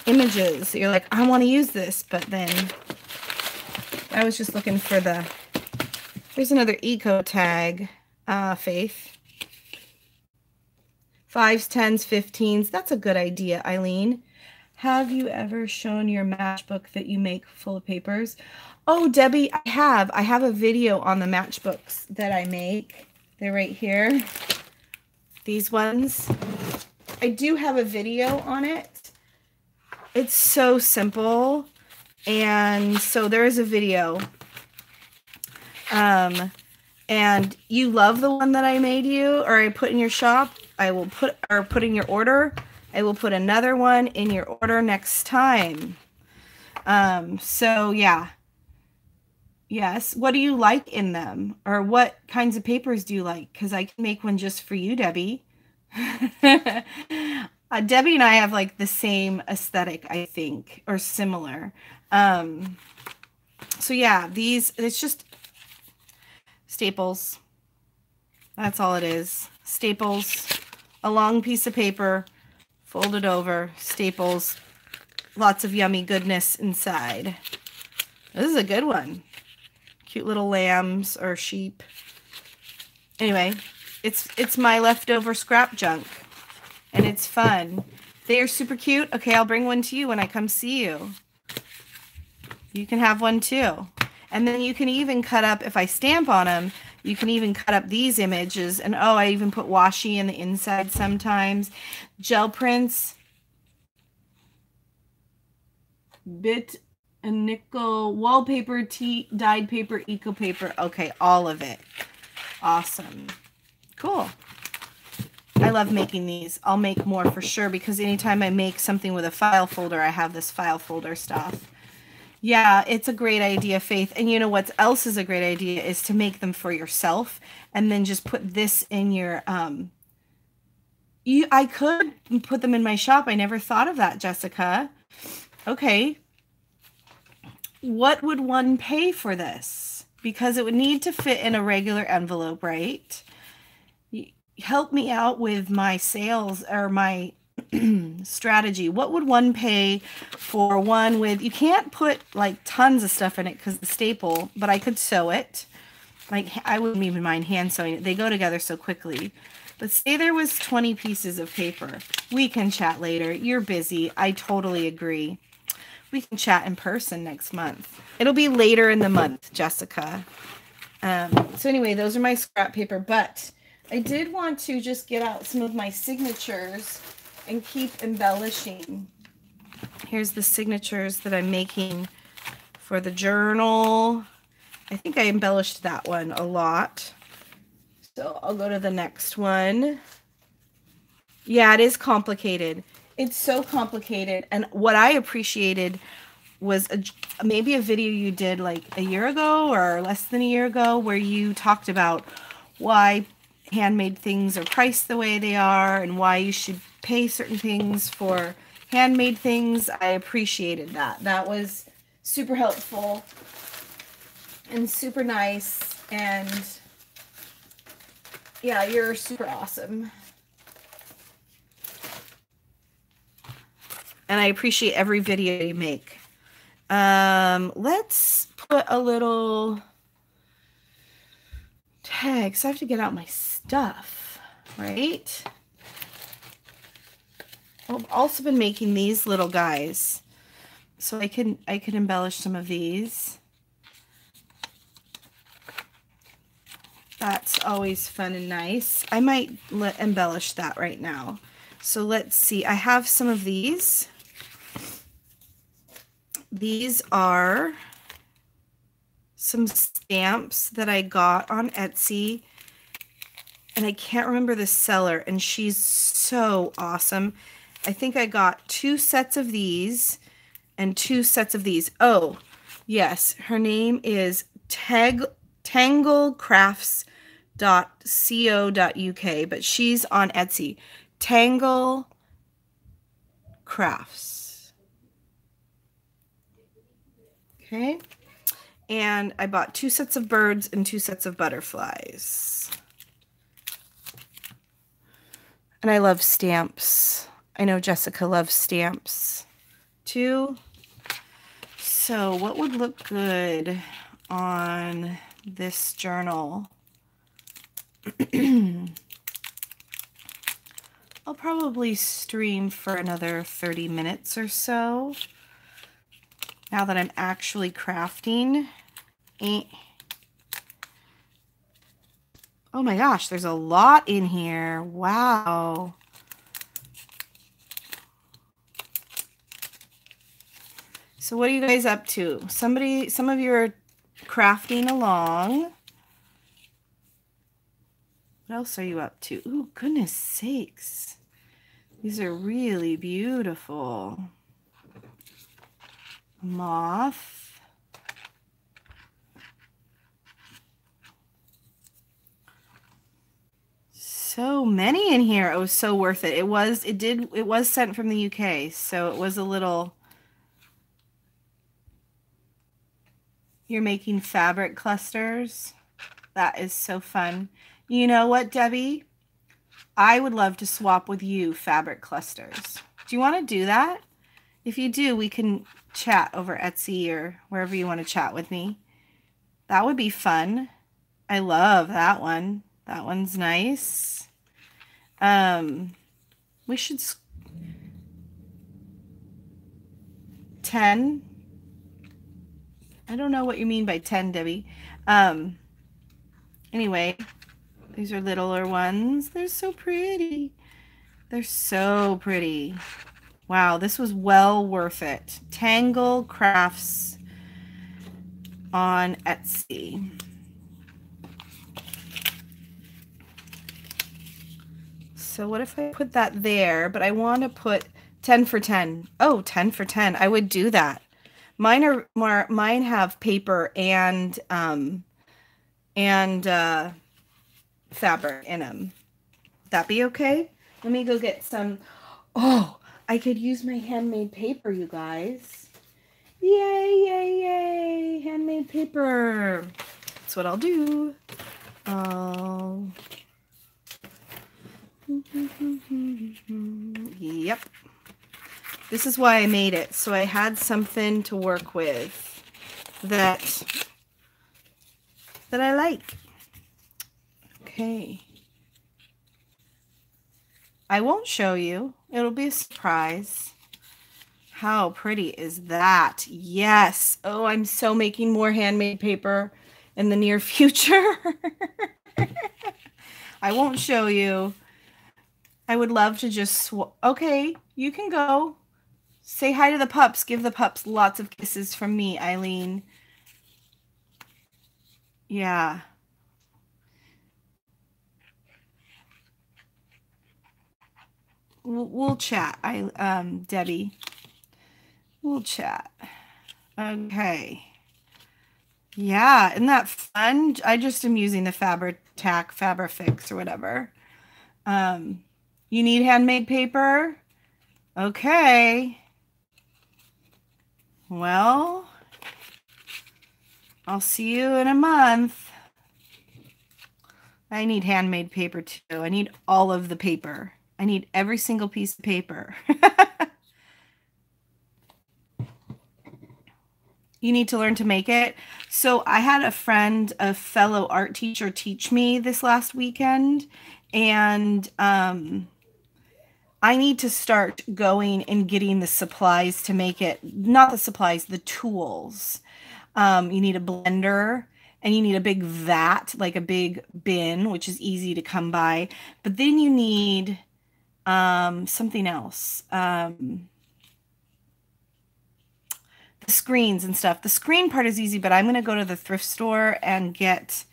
Speaker 1: images. You're like, I want to use this, but then I was just looking for here's another eco tag, Faith. 5s, 10s, 15s. That's a good idea, Eileen. Have you ever shown your matchbook that you make full of papers? Oh, Debbie, I have. I have a video on the matchbooks that I make. They're right here. These ones. I do have a video on it. It's so simple. And so there is a video. And you love the one that I made you or I put in your shop. I will put in your order. I will put another one in your order next time. So yeah. Yes. What do you like in them? Or what kinds of papers do you like? Because I can make one just for you, Debbie. Debbie and I have like the same aesthetic, I think, or similar. So yeah, it's just staples. That's all it is. Staples, a long piece of paper, folded over, staples, lots of yummy goodness inside. This is a good one. Cute little lambs or sheep. Anyway, it's my leftover scrap junk. and it's fun. They are super cute. Okay, I'll bring one to you when I come see you. You can have one too. And then you can even cut up, if I stamp on them, you can even cut up these images. And oh, I even put washi in the inside sometimes. Gel prints. Bit and nickel, wallpaper, dyed paper, eco paper. Okay, all of it. Awesome. Cool. I love making these. I'll make more for sure because anytime I make something with a file folder, I have this file folder stuff. Yeah, it's a great idea, Faith. And you know what else is a great idea is to make them for yourself and then just put this in your I could put them in my shop. I never thought of that, Jessica. Okay. What would one pay for this? Because it would need to fit in a regular envelope, right? Help me out with my sales or my strategy. What would one pay for one with, you can't put like tons of stuff in it because the staple, but I could sew it. Like I wouldn't even mind hand sewing it. They go together so quickly. But say there was 20 pieces of paper. We can chat later. You're busy. I totally agree. We can chat in person next month. It'll be later in the month, Jessica. So anyway, those are my scrap paper, but I did want to just get out some of my signatures and keep embellishing. Here's the signatures that I'm making for the journal. I think I embellished that one a lot. So I'll go to the next one. Yeah, it is complicated. It's so complicated. And what I appreciated was maybe a video you did like a year ago or less than a year ago where you talked about why handmade things are priced the way they are and why you should pay certain things for handmade things. I appreciated that. That was super helpful and super nice. And yeah, you're super awesome. And I appreciate every video you make. Let's put a little tag. So I have to get out my stuff, right? I've also been making these little guys. So I can embellish some of these. That's always fun and nice. I might embellish that right now. So let's see. I have some of these. These are some stamps that I got on Etsy. And I can't remember the seller. And she's so awesome. I think I got 2 sets of these and 2 sets of these. Oh, yes. Her name is tanglecrafts.co.uk, but she's on Etsy. Tangle Crafts. Okay. And I bought 2 sets of birds and 2 sets of butterflies. And I love stamps. I know Jessica loves stamps too. So what would look good on this journal? I'll probably stream for another 30 minutes or so. Now that I'm actually crafting. Oh my gosh, there's a lot in here. Wow. So what are you guys up to? Some of you are crafting along. What else are you up to? Ooh, goodness sakes. These are really beautiful. Moth. So many in here. It was so worth it. It was sent from the UK, so it was a little. You're making fabric clusters. That is so fun. You know what, Debbie? I would love to swap with you fabric clusters. Do you want to do that? If you do, we can chat over Etsy or wherever you want to chat with me. That would be fun. I love that one. That one's nice. We should 10. I don't know what you mean by 10, Debbie. Anyway, these are littler ones. They're so pretty. They're so pretty. Wow, this was well worth it. Tangle Crafts on Etsy. So what if I put that there, but I want to put 10 for 10. Oh, 10 for 10. I would do that. Mine are more, mine have paper and fabric in them. That be okay? Let me go get some. Oh, I could use my handmade paper, you guys. Yay, yay, yay. Handmade paper. That's what I'll do. Oh. Yep. This is why I made it. So I had something to work with that I like. Okay. I won't show you. It'll be a surprise. How pretty is that? Yes. Oh, I'm so making more handmade paper in the near future. I won't show you. I would love to just... Okay, you can go. Say hi to the pups. Give the pups lots of kisses from me, Eileen. Yeah. We'll chat. Debbie. We'll chat. Okay. Yeah, isn't that fun? I just am using the Fabrifix or whatever. You need handmade paper? Okay. Well, I'll see you in a month. I need handmade paper too. I need all of the paper. I need every single piece of paper. You need to learn to make it. So I had a friend, a fellow art teacher, teach me this last weekend. And I need to start going and getting the supplies to make it. Not the supplies, the tools. You need a blender. And you need a big vat, like a big bin, which is easy to come by. But then you need something else. The screens and stuff. The screen part is easy, but I'm going to go to the thrift store and get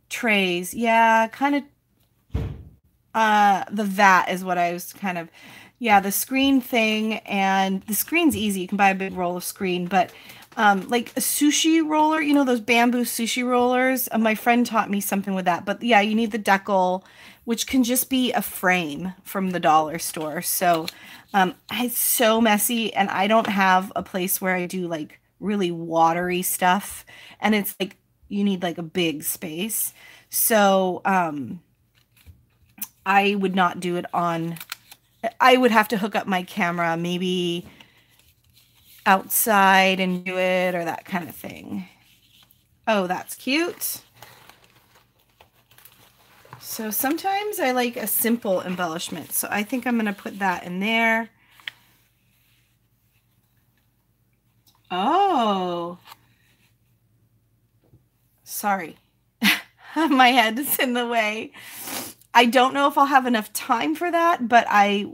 Speaker 1: trays. Yeah, kind of the vat is what I was kind of... Yeah, the screen thing, and the screen's easy. You can buy a big roll of screen, but like a sushi roller, you know, those bamboo sushi rollers. My friend taught me something with that. But yeah, you need the decal, which can just be a frame from the dollar store. So it's so messy, and I don't have a place where I do like really watery stuff. And it's like, you need like a big space. So I would not do it on... I would have to hook up my camera, maybe outside and do it, or that kind of thing. Oh, that's cute. So sometimes I like a simple embellishment. So I think I'm going to put that in there. Oh. Sorry. My head is in the way. I don't know if I'll have enough time for that, but I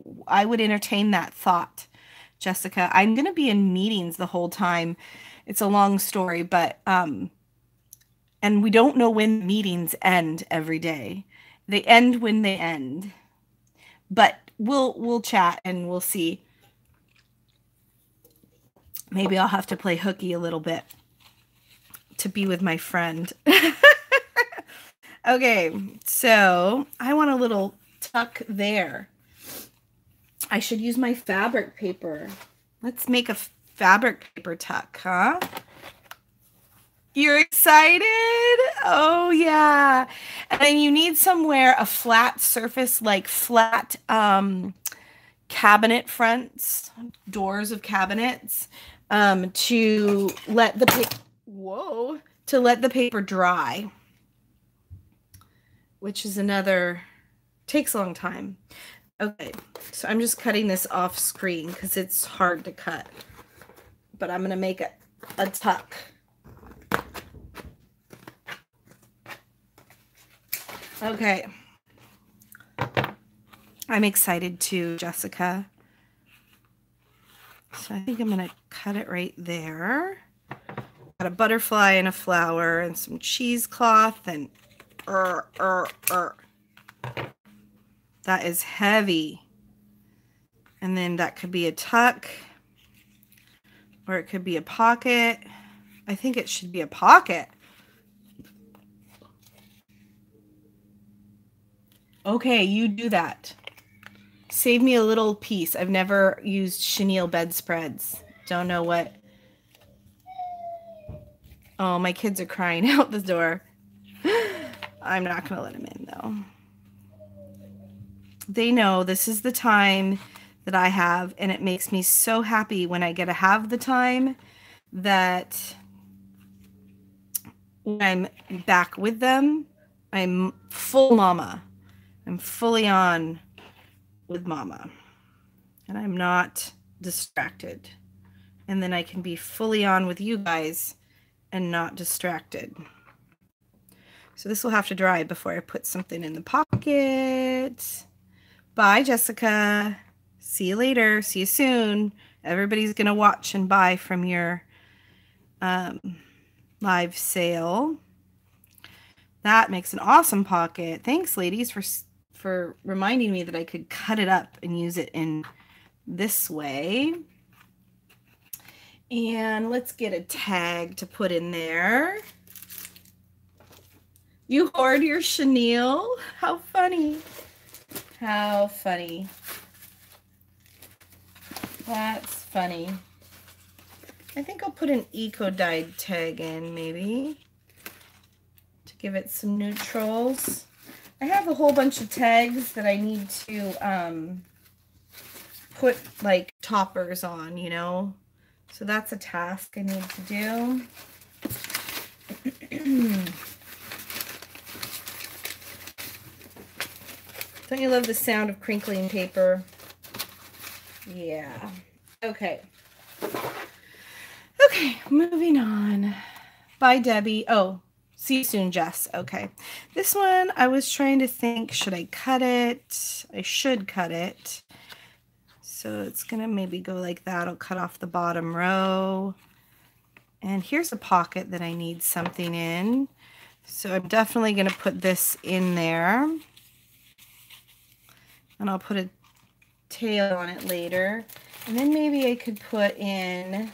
Speaker 1: would entertain that thought, Jessica. I'm going to be in meetings the whole time. It's a long story, but and we don't know when meetings end every day. They end when they end. But we'll chat and we'll see. Maybe I'll have to play hooky a little bit to be with my friend. Okay, so I want a little tuck there. I should use my fabric paper. Let's make a fabric paper tuck, huh? You're excited? Oh, yeah. And then you need somewhere a flat surface, like flat cabinet fronts, doors of cabinets, to let the paper dry. Which is another Takes a long time. Okay, so I'm just cutting this off screen because it's hard to cut. But I'm going to make a tuck. Okay. I'm excited too, Jessica. So I think I'm going to cut it right there. Got a butterfly and a flower and some cheesecloth and That is heavy. And then that could be a tuck or it could be a pocket. I think it should be a pocket. Okay, you do that. Save me a little piece. I've never used chenille bedspreads. Don't know what. Oh, my kids are crying out the door. I'm not going to let them in, though. They know this is the time that I have, and it makes me so happy when I get to have the time that when I'm back with them, I'm full mama. I'm fully on with mama, and I'm not distracted. And then I can be fully on with you guys and not distracted. So this will have to dry before I put something in the pocket. Bye, Jessica. See you later. See you soon. Everybody's going to watch and buy from your live sale. That makes an awesome pocket. Thanks, ladies, for reminding me that I could cut it up and use it in this way. And let's get a tag to put in there. You hoard your chenille? How funny. How funny. That's funny. I think I'll put an eco-dyed tag in, maybe, to give it some neutrals. I have a whole bunch of tags that I need to put, like, toppers on, you know? So that's a task I need to do. Don't you love the sound of crinkling paper? Yeah. Okay. Okay, moving on. Bye, Debbie. Oh, see you soon, Jess. Okay. This one, I was trying to think, should I cut it? I should cut it. So it's going to maybe go like that. I'll cut off the bottom row. And here's a pocket that I need something in. So I'm definitely going to put this in there. And I'll put a tail on it later. And then maybe I could put in,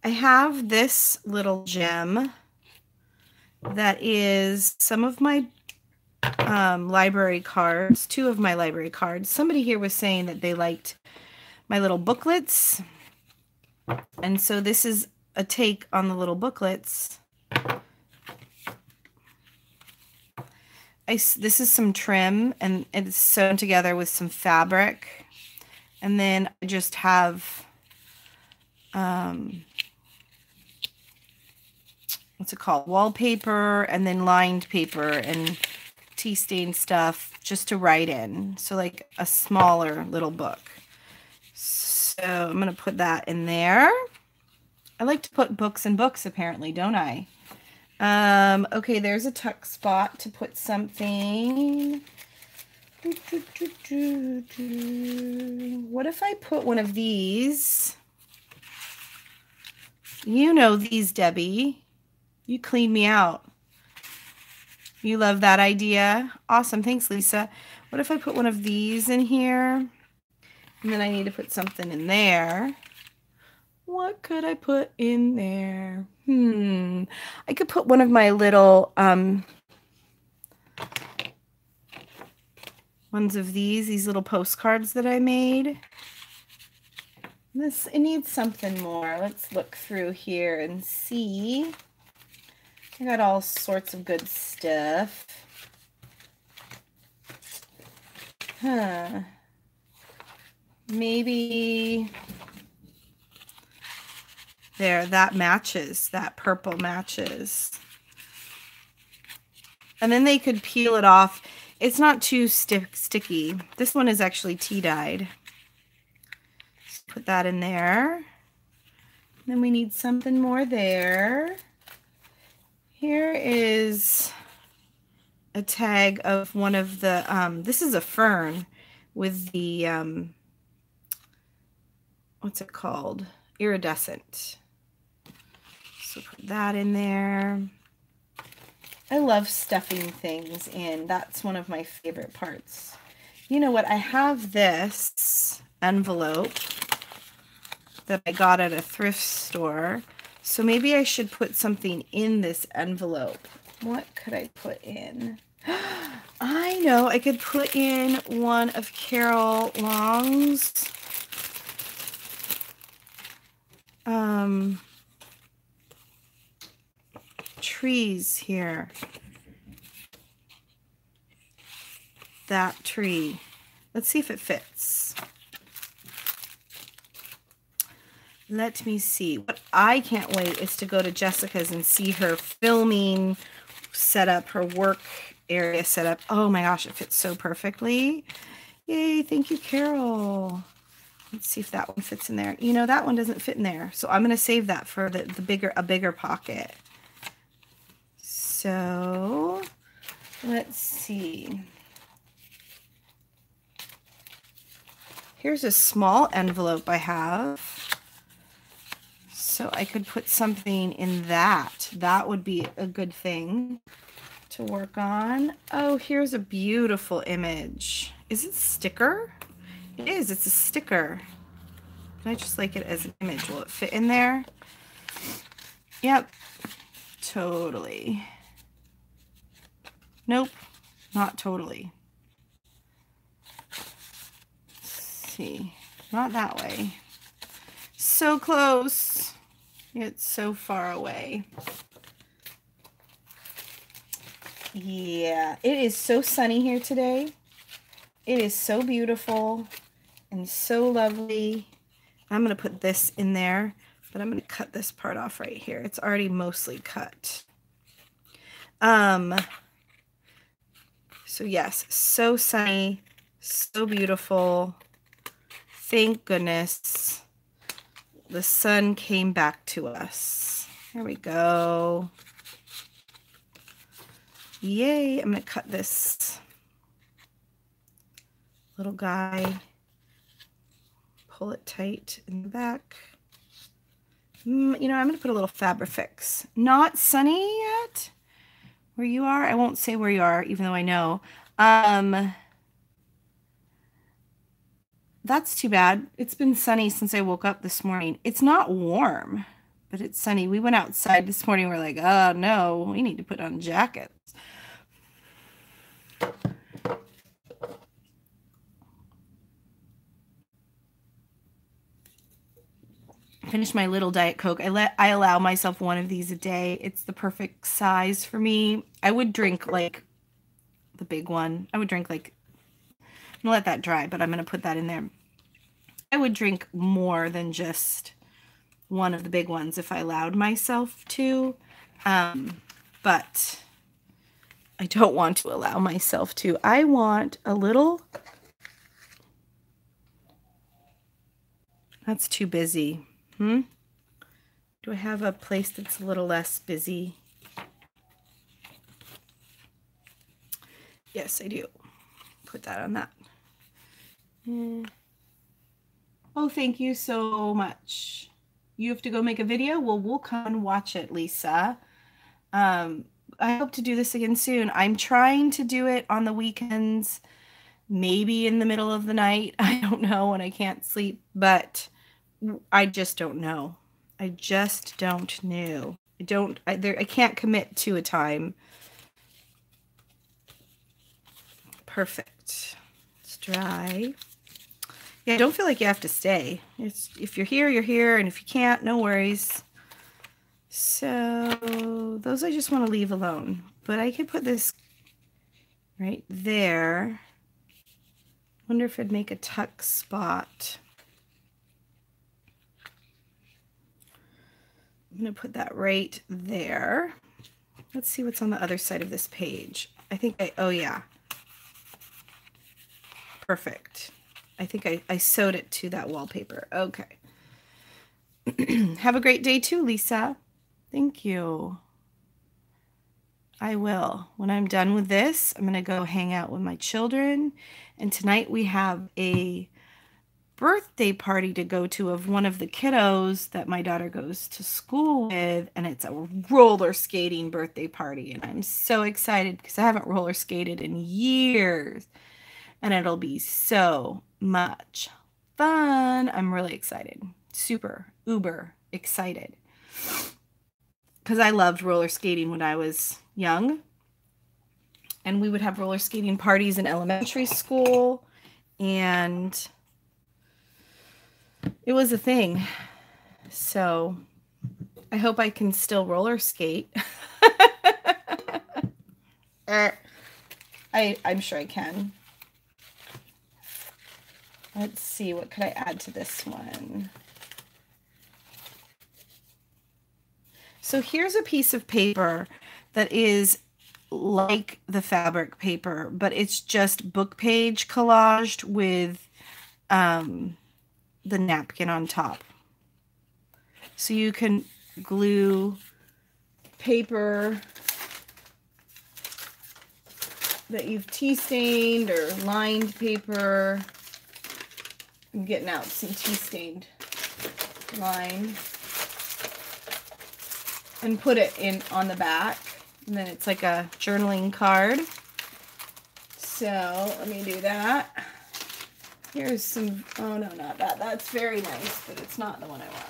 Speaker 1: I have this little gem that is some of my library cards, 2 of my library cards. Somebody here was saying that they liked my little booklets. And so this is a take on the little booklets. This is some trim, and it's sewn together with some fabric. And then I just have, what's it called? Wallpaper, and then lined paper and tea stain stuff just to write in. So like a smaller little book. So I'm going to put that in there. I like to put books in books, apparently, don't I? Okay, there's a tuck spot to put something. What if I put one of these? You know these, Debbie. You cleaned me out. You love that idea? Awesome. Thanks, Lisa. What if I put one of these in here? And then I need to put something in there. What could I put in there? I could put one of my little ones of these little postcards that I made. It needs something more. Let's look through here and see. I got all sorts of good stuff. Maybe there, that matches. That purple matches. And then they could peel it off It's not too sticky. This one is actually tea dyed. Just put that in there. Then we need something more there. Here is a tag of one of the, this is a fern with the, what's it called? Iridescent. So put that in there. I love stuffing things in. That's one of my favorite parts. You know what? I have this envelope that I got at a thrift store. So maybe I should put something in this envelope. What could I put in? I know, I could put in one of Carol Long's trees here. That tree. Let's see if it fits. Let me see. What I can't wait is to go to Jessica's and see her filming setup, her work area setup. Oh my gosh, it fits so perfectly. Yay, thank you, Carol. Let's see if that one fits in there. You know, that one doesn't fit in there. So I'm going to save that for a bigger pocket. So let's see. Here's a small envelope I have. So I could put something in that. That would be a good thing to work on. Oh, here's a beautiful image. Is it a sticker? It is. It's a sticker. Can I just like it as an image? Will it fit in there? Yep. Totally. Nope. Not totally. Let's see. Not that way. So close. It's so far away. Yeah, it is so sunny here today. It is so beautiful and so lovely. I'm going to put this in there, but I'm going to cut this part off right here. It's already mostly cut. So yes, so sunny, so beautiful. Thank goodness the sun came back to us. Here we go. Yay, I'm going to cut this little guy, pull it tight in the back. You know, I'm going to put a little Fabrifix. Not sunny yet where you are. I won't say where you are, even though I know. That's too bad. It's been sunny since I woke up this morning. It's not warm, but it's sunny. We went outside this morning. We're like, oh no, we need to put on jackets. Finish my little Diet Coke. I allow myself one of these a day. It's the perfect size for me. I would drink like the big one. I would drink like, I'm gonna let that dry, but I'm gonna put that in there. I would drink more than just one of the big ones if I allowed myself to, but I don't want to allow myself to. I want a little. That's too busy. Do I have a place that's a little less busy? Yes, I do. Put that on that. Oh, thank you so much. You have to go make a video? Well, we'll come and watch it, Lisa. I hope to do this again soon. I'm trying to do it on the weekends, maybe in the middle of the night. I don't know when I can't sleep, but I just don't know. I just don't know. I can't commit to a time. Perfect. It's dry. Yeah, don't feel like you have to stay. If you're here, you're here, and if you can't, no worries. So those I just want to leave alone. But I could put this right there. Wonder if it'd make a tuck spot. I'm going to put that right there. Let's see what's on the other side of this page. I think oh yeah. perfect. I think I sewed it to that wallpaper. Okay. Have a great day too, Lisa. Thank you. I will. When I'm done with this, I'm going to go hang out with my children. And tonight we have a birthday party to go to of one of the kiddos that my daughter goes to school with. And it's a roller skating birthday party. And I'm so excited because I haven't roller skated in years. And it'll be so much fun. I'm really excited. Super, uber excited. Because I loved roller skating when I was young. And we would have roller skating parties in elementary school. And it was a thing. So I hope I can still roller skate. I'm sure I can. Let's see, what could I add to this one? So here's a piece of paper that is like the fabric paper, but it's just book page collaged with the napkin on top. So you can glue paper that you've tea stained or lined paper. I'm getting out some tea stained line. And put it in on the back, and then it's like a journaling card. So let me do that. Here's some, oh no, not that. That's very nice, but it's not the one I want.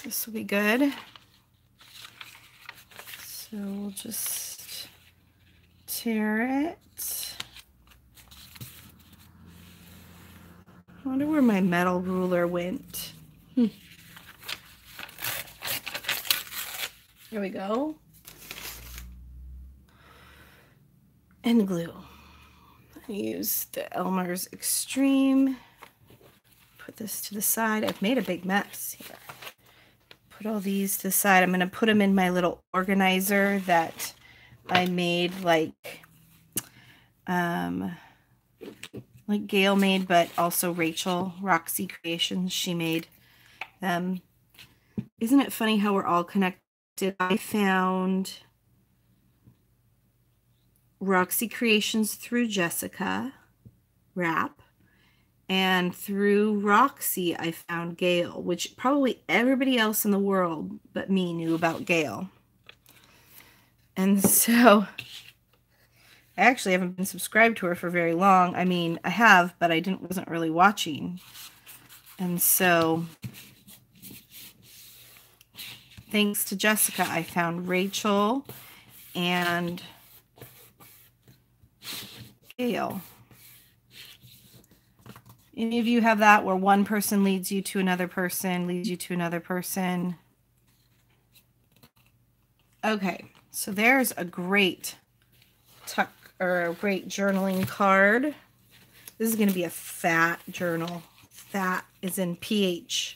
Speaker 1: This will be good. So we'll just tear it. I wonder where my metal ruler went. Here we go. And glue. I used the Elmer's Extreme. Put this to the side. I've made a big mess here. Put all these to the side. I'm going to put them in my little organizer that I made like Gail made, but also Rachel, Roxy Creations, she made them. Isn't it funny how we're all connected? I found Roxy Creations through Jessica Rapp, and through Roxy I found Gail, which probably everybody else in the world but me knew about Gail. And so I actually haven't been subscribed to her for very long. I mean, I have, but I wasn't really watching. And so thanks to Jessica, I found Rachel and Gail. Any of you have that where one person leads you to another person, leads you to another person? Okay, so there's a great a great journaling card. This is going to be a fat journal. Fat is in PH.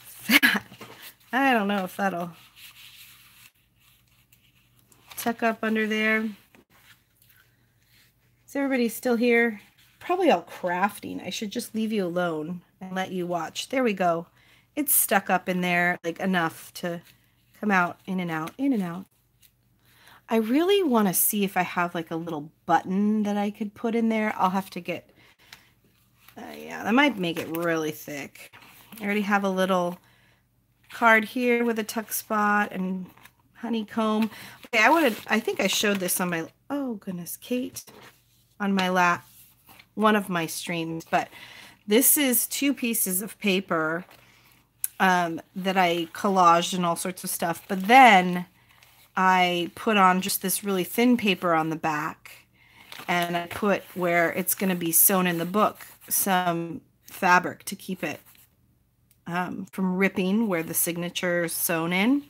Speaker 1: Fat. I don't know if that'll tuck up under there. Is everybody still here? Probably all crafting. I should just leave you alone and let you watch. There we go. It's stuck up in there, like enough to come out, in and out, in and out. I really want to see if I have like a little button that I could put in there. I'll have to get, yeah, that might make it really thick. I already have a little card here with a tuck spot and honeycomb. Okay, I think I showed this on my, oh goodness, Kate, on my one of my streams, but this is 2 pieces of paper that I collaged and all sorts of stuff, but then I put on just this really thin paper on the back, and I put where it's going to be sewn in the book some fabric to keep it from ripping where the signature is sewn in.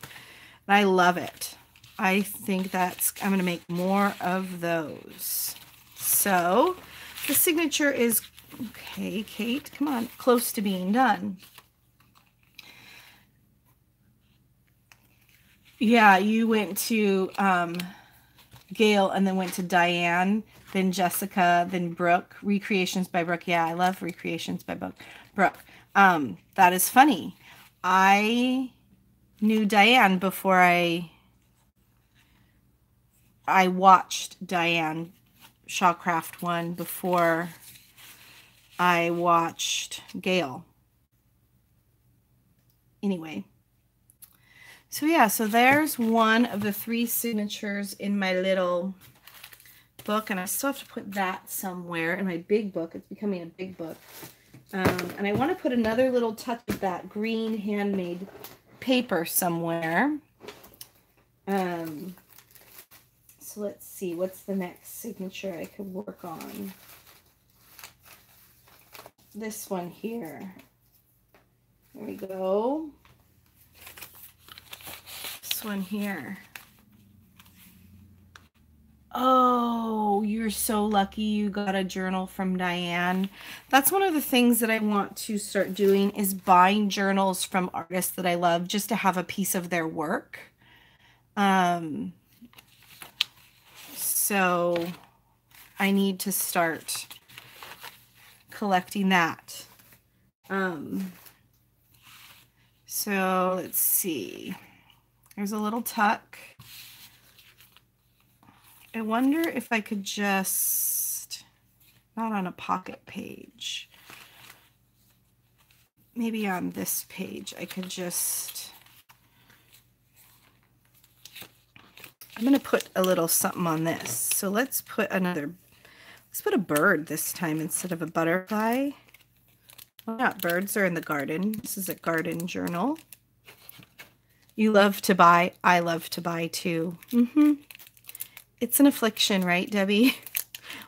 Speaker 1: And I love it. I think I'm going to make more of those. So the signature is, okay, Kate, come on, close to being done. Yeah, you went to Gail, and then went to Diane, then Jessica, then Brooke. Recreations by Brooke. Yeah, I love Recreations by Brooke. That is funny. I knew Diane before I watched Diane Shawcraft one before I watched Gail. Anyway. So yeah, so there's one of the 3 signatures in my little book, and I still have to put that somewhere in my big book. It's becoming a big book. And I want to put another little touch of that green handmade paper somewhere. So let's see, what's the next signature I could work on? This one here. There we go. This one here. Oh, you're so lucky you got a journal from Diane. That's one of the things that I want to start doing, is buying journals from artists that I love just to have a piece of their work. So I need to start collecting that. So let's see. There's a little tuck. I wonder if I could just, not on a pocket page, maybe on this page, I could just, I'm going to put a little something on this. So let's put a bird this time instead of a butterfly. Why not? Birds are in the garden. This is a garden journal. You love to buy. I love to buy too. It's an affliction, right, Debbie?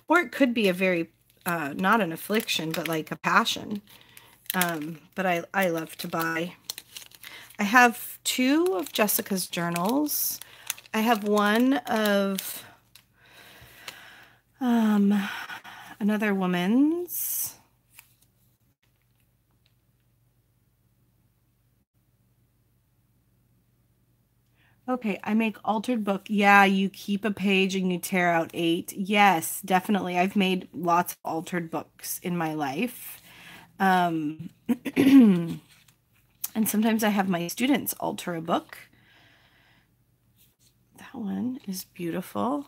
Speaker 1: Or it could be a very, not an affliction, but like a passion. But I love to buy. I have 2 of Jessica's journals. I have one of another woman's. Okay, I make altered book. Yeah, you keep a page and you tear out 8. Yes, definitely. I've made lots of altered books in my life. And sometimes I have my students alter a book. That one is beautiful.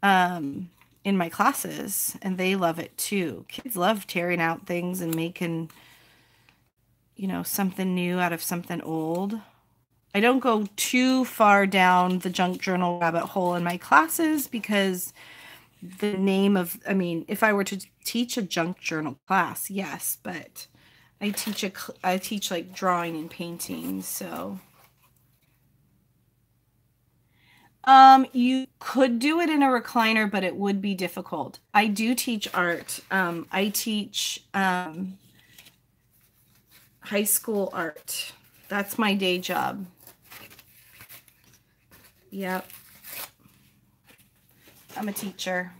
Speaker 1: In my classes, and they love it too. Kids love tearing out things and making, you know, something new out of something old. I don't go too far down the junk journal rabbit hole in my classes because the name of, I mean, if I were to teach a junk journal class, yes, but I teach like drawing and painting, so. You could do it in a recliner, but it would be difficult. I do teach art. I teach high school art. That's my day job. Yep. I'm a teacher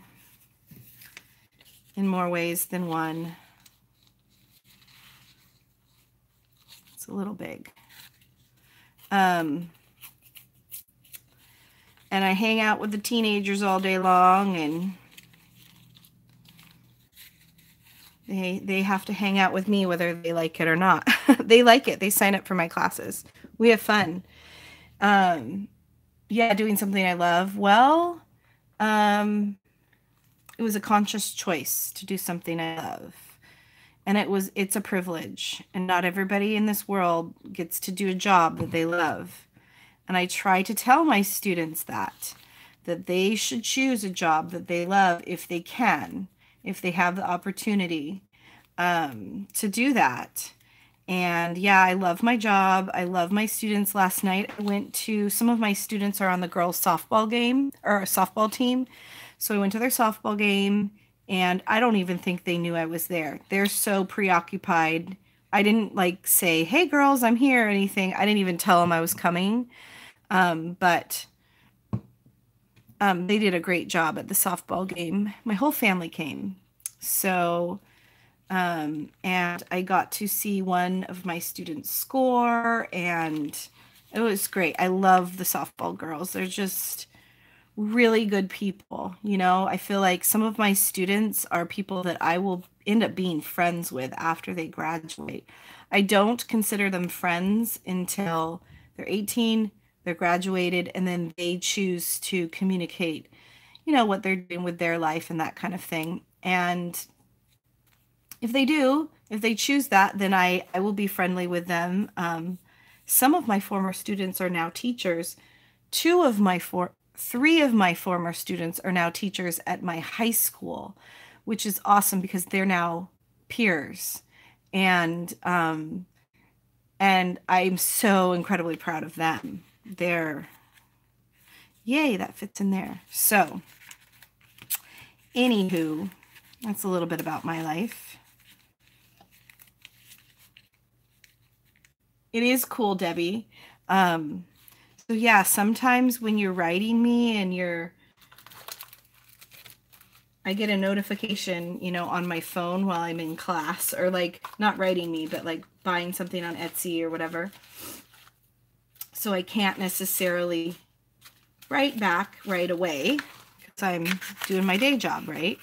Speaker 1: in more ways than one. It's a little big. And I hang out with the teenagers all day long, and they have to hang out with me whether they like it or not. They like it. They sign up for my classes. We have fun. Yeah, doing something I love. Well, it was a conscious choice to do something I love. And it's a privilege. And not everybody in this world gets to do a job that they love. And I try to tell my students that they should choose a job that they love if they can, if they have the opportunity to do that. And yeah, I love my job. I love my students. Last night I went to, some of my students are on the girls softball game or softball team. So I went to their softball game, and I don't even think they knew I was there. They're so preoccupied. I didn't like say, "Hey girls, I'm here," or anything. I didn't even tell them I was coming. But they did a great job at the softball game. My whole family came. So, and I got to see one of my students score, and it was great. I love the softball girls. They're just really good people. You know, I feel like some of my students are people that I will end up being friends with after they graduate. I don't consider them friends until they're 18, they're graduated, and then they choose to communicate, you know, what they're doing with their life and that kind of thing. And if they do, if they choose that, then I will be friendly with them. Some of my former students are now teachers. Three of my former students are now teachers at my high school, which is awesome because they're now peers. And I'm so incredibly proud of them. They're, yay, that fits in there. So, anywho, that's a little bit about my life. It is cool, Debbie. So yeah, sometimes when you're writing me and I get a notification, you know, on my phone while I'm in class, or like not writing me, but like buying something on Etsy or whatever. So I can't necessarily write back right away because I'm doing my day job, right?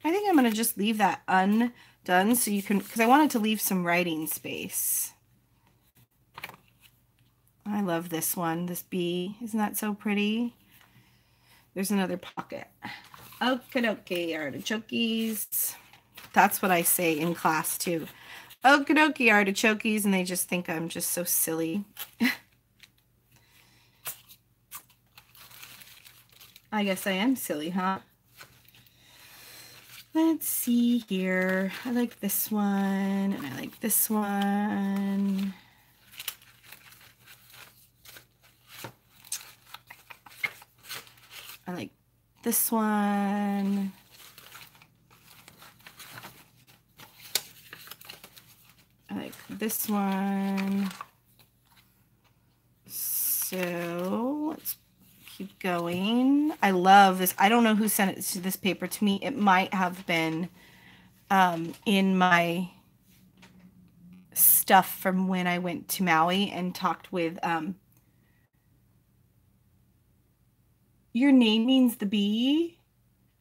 Speaker 1: I think I'm going to just leave that undone so you can, because I wanted to leave some writing space. I love this one, this bee. Isn't that so pretty? There's another pocket. Okie dokie, artichokes. That's what I say in class too. Okie dokie, artichokes, and they just think I'm just so silly. I guess I am silly, huh? Let's see here. I like this one, and I like this one. I like this one. I like this one. So let's keep going. I love this. I don't know who sent this paper to me. It might have been in my stuff from when I went to Maui and talked with your name means the bee.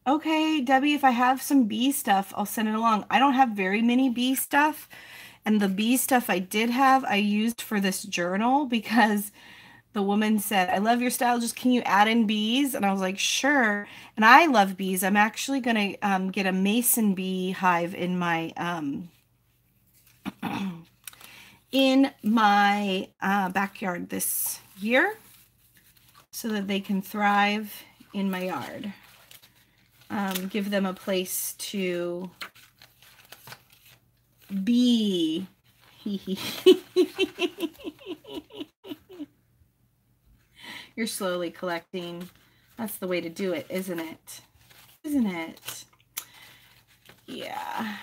Speaker 1: Okay, Debbie, if I have some bee stuff, I'll send it along. I don't have very many bee stuff, and the bee stuff I did have, I used for this journal because the woman said, I love your style, just can you add in bees? And I was like, sure. And I love bees. I'm actually going to get a mason bee hive in my backyard this year so that they can thrive in my yard. Give them a place to be. You're slowly collecting. That's the way to do it, isn't it? Isn't it? Yeah.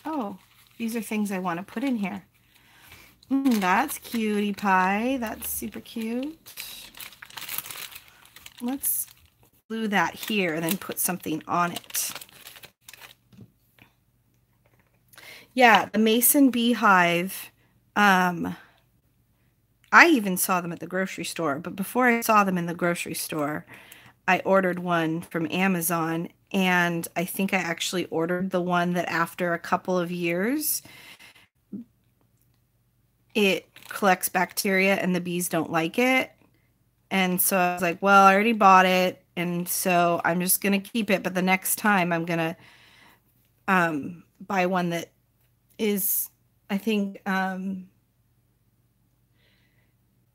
Speaker 1: Oh, these are things I want to put in here. That's cutie pie. That's super cute. Let's glue that here and then put something on it. Yeah, the Mason beehive. I even saw them at the grocery store, but before I saw them in the grocery store, I ordered one from Amazon, and I think I actually ordered the one that after a couple of years, it collects bacteria and the bees don't like it. And so I was like, well, I already bought it, and so I'm just going to keep it, but the next time I'm going to buy one that is, I think,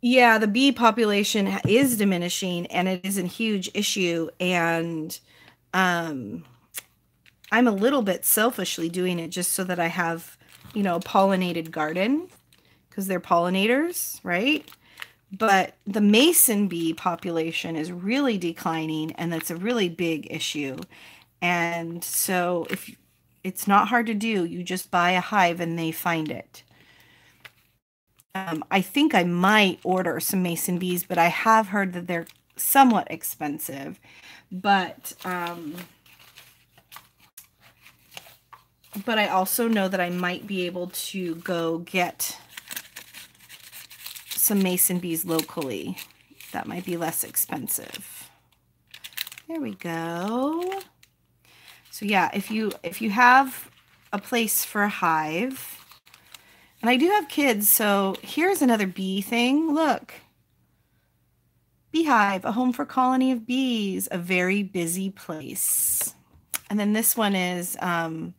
Speaker 1: yeah, the bee population is diminishing, and it is a huge issue, and I'm a little bit selfishly doing it just so that I have, you know, a pollinated garden, because they're pollinators, right? But the mason bee population is really declining, and that's a really big issue. And so if it's not hard to do, you just buy a hive and they find it. I think I might order some mason bees, but I have heard that they're somewhat expensive. But but I also know that I might be able to go get some mason bees locally. That might be less expensive. There we go. So yeah, if you have a place for a hive, and I do have kids, so here's another bee thing. Look. Beehive, a home for colony of bees, a very busy place. And then this one is a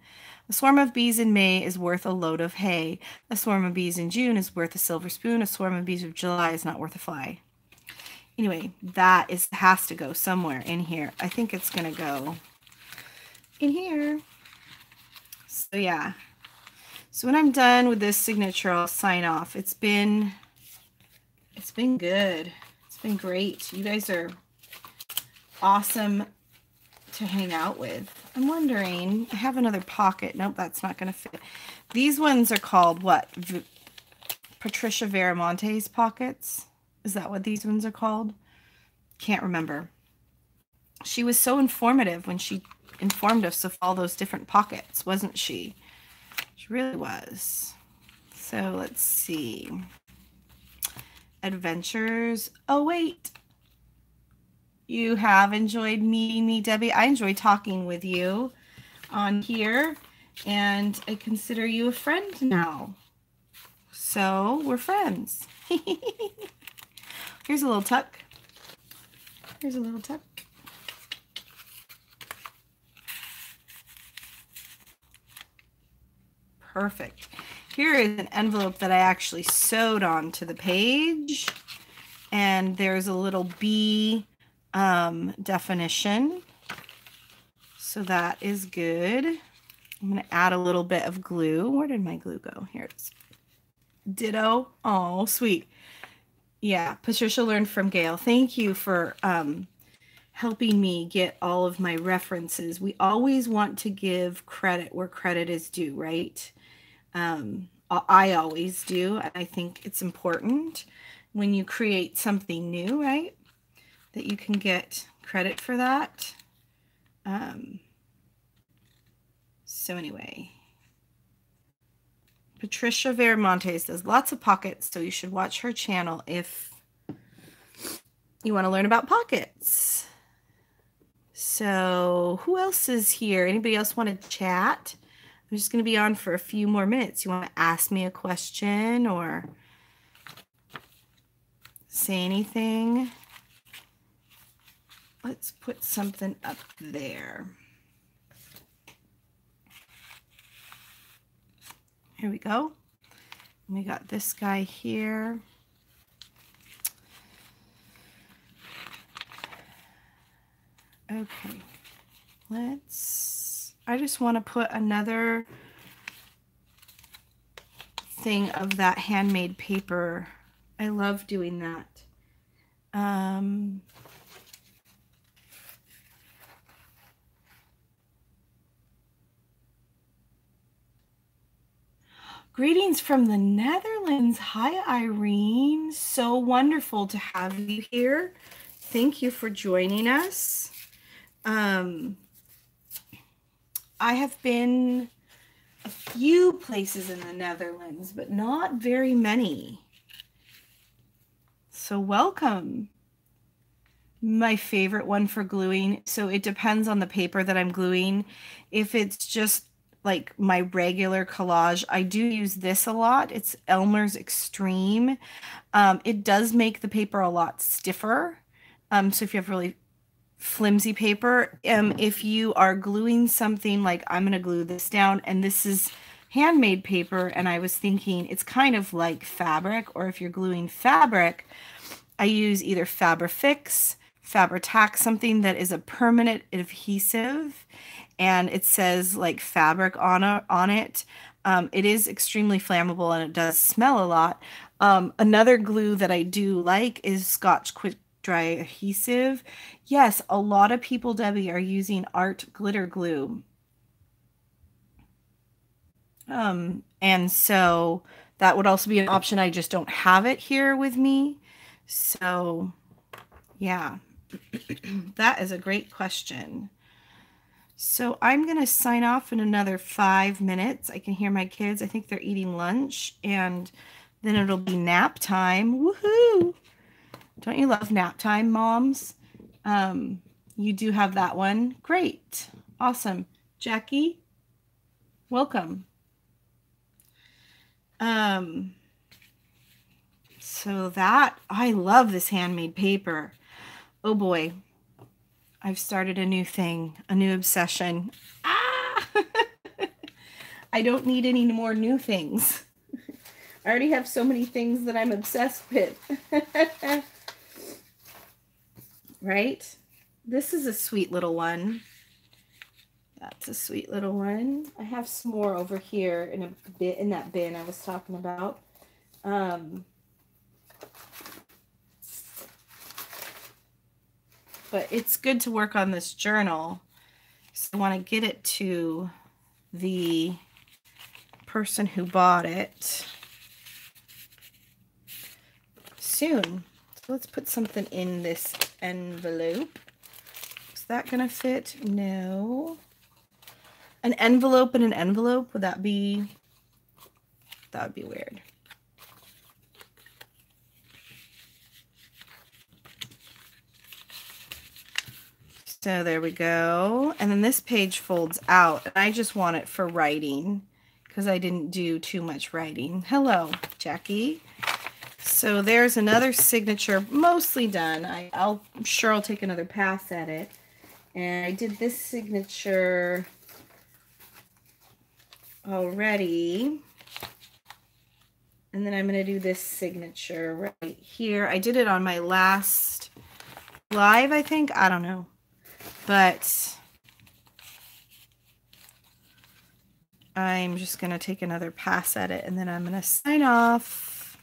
Speaker 1: swarm of bees in May is worth a load of hay. A swarm of bees in June is worth a silver spoon. A swarm of bees of July is not worth a fly. Anyway, that has to go somewhere in here. I think it's going to go in here. So yeah. So when I'm done with this signature, I'll sign off. It's been good. It's been great. You guys are awesome to hang out with. I'm wondering, I have another pocket. Nope, that's not going to fit. These ones are called what? Patricia Veramonte's pockets? Is that what these ones are called? Can't remember. She was so informative when she informed us of all those different pockets, wasn't she? She really was. So let's see. Adventures. Oh, wait. You have enjoyed meeting me, Debbie. I enjoy talking with you on here, and I consider you a friend now. So we're friends. Here's a little tuck. Here's a little tuck. Perfect. Here is an envelope that I actually sewed onto the page, and there's a little bee definition. So that is good. I'm going to add a little bit of glue. Where did my glue go? Here it is. Ditto. Oh, sweet. Yeah, Patricia learned from Gail. Thank you for helping me get all of my references. We always want to give credit where credit is due, right? I always do, and I think it's important when you create something new, right? That you can get credit for that. So anyway, Patricia Veramontes does lots of pockets, so you should watch her channel if you want to learn about pockets. So who else is here? Anybody else want to chat? I'm just going to be on for a few more minutes. You want to ask me a question or say anything? Let's put something up there. Here we go. We got this guy here. Okay. I just want to put another thing of that handmade paper. I love doing that. Greetings from the Netherlands. Hi, Irene. So wonderful to have you here. Thank you for joining us. I have been a few places in the Netherlands, but not very many. So welcome. My favorite one for gluing. So it depends on the paper that I'm gluing. If it's just like my regular collage, I do use this a lot. It's Elmer's Extreme. It does make the paper a lot stiffer. So if you have really flimsy paper, if you are gluing something like I'm going to glue this down, and this is handmade paper, and I was thinking it's kind of like fabric, or if you're gluing fabric, I use either Fabrifix, Fabri-Tac, something that is a permanent adhesive, and it says like fabric on it. It is extremely flammable and it does smell a lot. Another glue that I do like is Scotch Quick Dry Adhesive. Yes, a lot of people, Debbie, are using art glitter glue. And so that would also be an option. I just don't have it here with me. So yeah, that is a great question. So I'm going to sign off in another 5 minutes. I can hear my kids. I think they're eating lunch, and then it'll be nap time. Woohoo! Don't you love nap time, moms? You do have that one. Great. Awesome. Jackie, welcome. So that, I love this handmade paper. Oh boy. I've started a new thing, a new obsession. Ah! I don't need any more new things. I already have so many things that I'm obsessed with. Right? This is a sweet little one. That's a sweet little one. I have some more over here in that bin I was talking about. But it's good to work on this journal. So I want to get it to the person who bought it soon. So let's put something in this envelope. Is that going to fit? No. An envelope in an envelope, would that be, that would be weird. So there we go. And then this page folds out, and I just want it for writing because I didn't do too much writing. Hello, Jackie. So there's another signature, mostly done. I'm sure I'll take another pass at it. And I did this signature already. And then I'm going to do this signature right here. I did it on my last live, I think. I don't know. But I'm just going to take another pass at it, and then I'm going to sign off.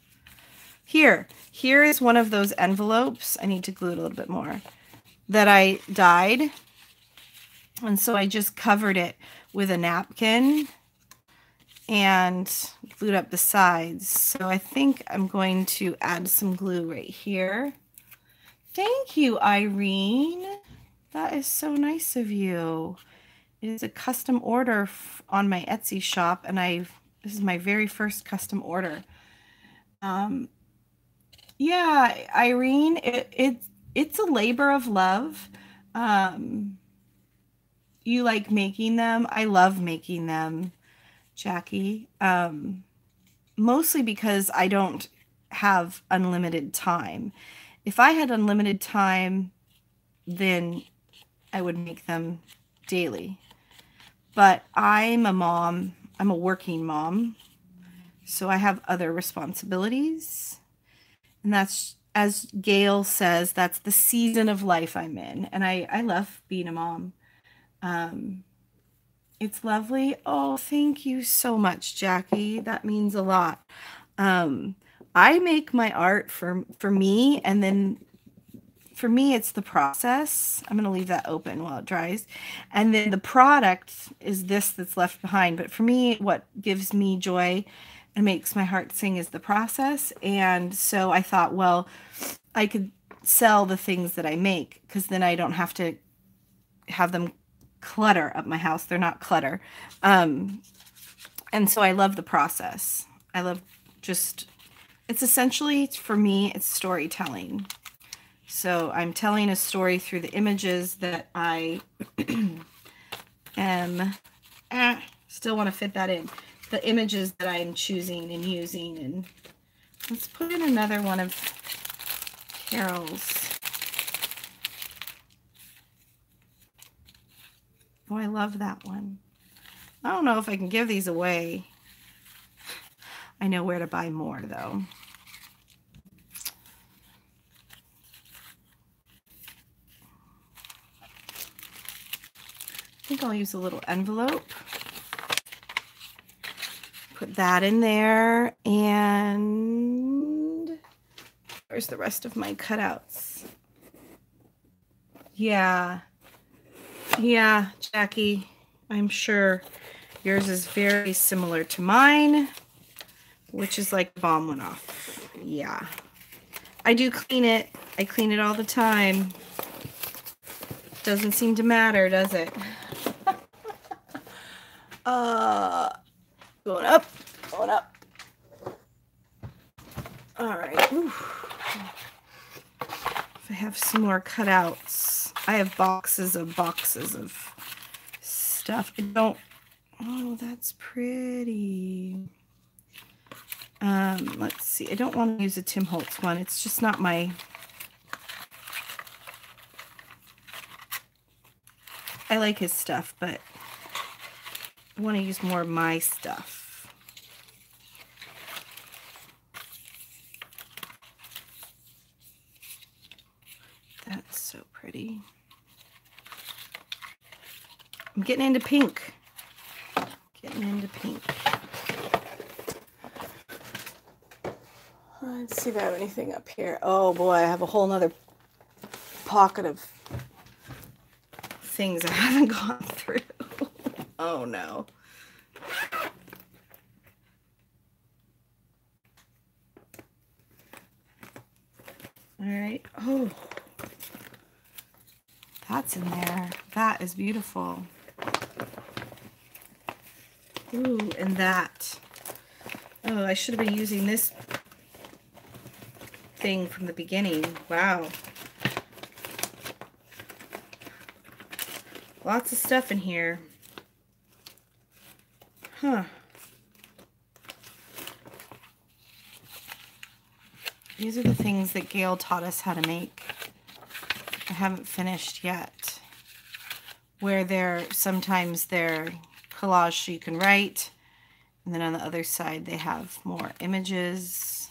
Speaker 1: Here is one of those envelopes. I need to glue it a little bit more. That I dyed. And so I just covered it with a napkin and glued up the sides. So I think I'm going to add some glue right here. Thank you, Irene. That is so nice of you. It is a custom order on my Etsy shop, and this is my very first custom order. Yeah, Irene, it's a labor of love. You like making them. I love making them, Jackie. Mostly because I don't have unlimited time. If I had unlimited time, then I would make them daily. But I'm a mom. I'm a working mom. So I have other responsibilities. And that's, as Gail says, that's the season of life I'm in. And I love being a mom. It's lovely. Oh, thank you so much, Jackie. That means a lot. I make my art for me, and then for me, it's the process. I'm going to leave that open while it dries. And then the product is this that's left behind. But for me, what gives me joy and makes my heart sing is the process. And so I thought, well, I could sell the things that I make, because then I don't have to have them clutter up my house. They're not clutter. And so I love the process. I love just, it's essentially, for me, it's storytelling. So I'm telling a story through the images that I am, still want to fit that in. The images that I'm choosing and using. And let's put in another one of Carol's. Oh, I love that one. I don't know if I can give these away. I know where to buy more, though. I think I'll use a little envelope. Put that in there, and where's the rest of my cutouts? Yeah, Jackie, I'm sure yours is very similar to mine, which is like the bomb went off. Yeah, I do clean it. I clean it all the time. Doesn't seem to matter, does it? Going up, going up. All right. Ooh. If I have some more cutouts, I have boxes of stuff. I don't. Oh, that's pretty. Let's see. I don't want to use a Tim Holtz one. It's just not my. I like his stuff, but I want to use more of my stuff. That's so pretty. I'm getting into pink. Getting into pink. Let's see if I have anything up here. Oh boy, I have a whole nother pocket of things I haven't gone through. Oh no. All right. Oh, that's in there. That is beautiful. Ooh, and that. Oh, I should have been using this thing from the beginning. Wow. Lots of stuff in here. Huh. These are the things that Gail taught us how to make. I haven't finished yet. Where sometimes they're collage so you can write. And then on the other side they have more images.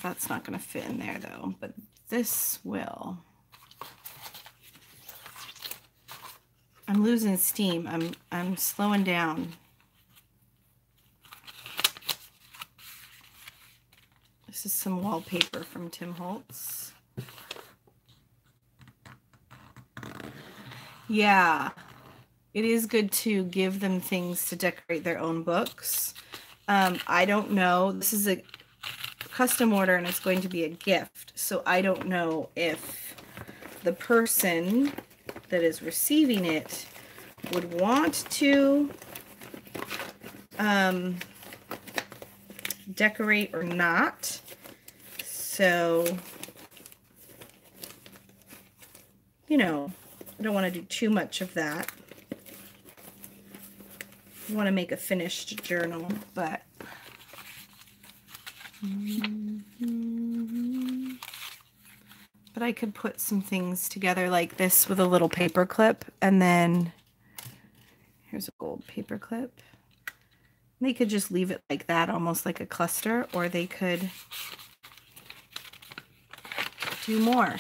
Speaker 1: That's not going to fit in there though, but this will. I'm losing steam. I'm slowing down. This is some wallpaper from Tim Holtz. Yeah, it is good to give them things to decorate their own books. I don't know. This is a custom order and it's going to be a gift. So I don't know if the person that is receiving it would want to decorate or not. So, you know, I don't want to do too much of that. I want to make a finished journal, but I could put some things together like this with a little paper clip, and then here's a gold paper clip. They could just leave it like that, almost like a cluster, or they could do more.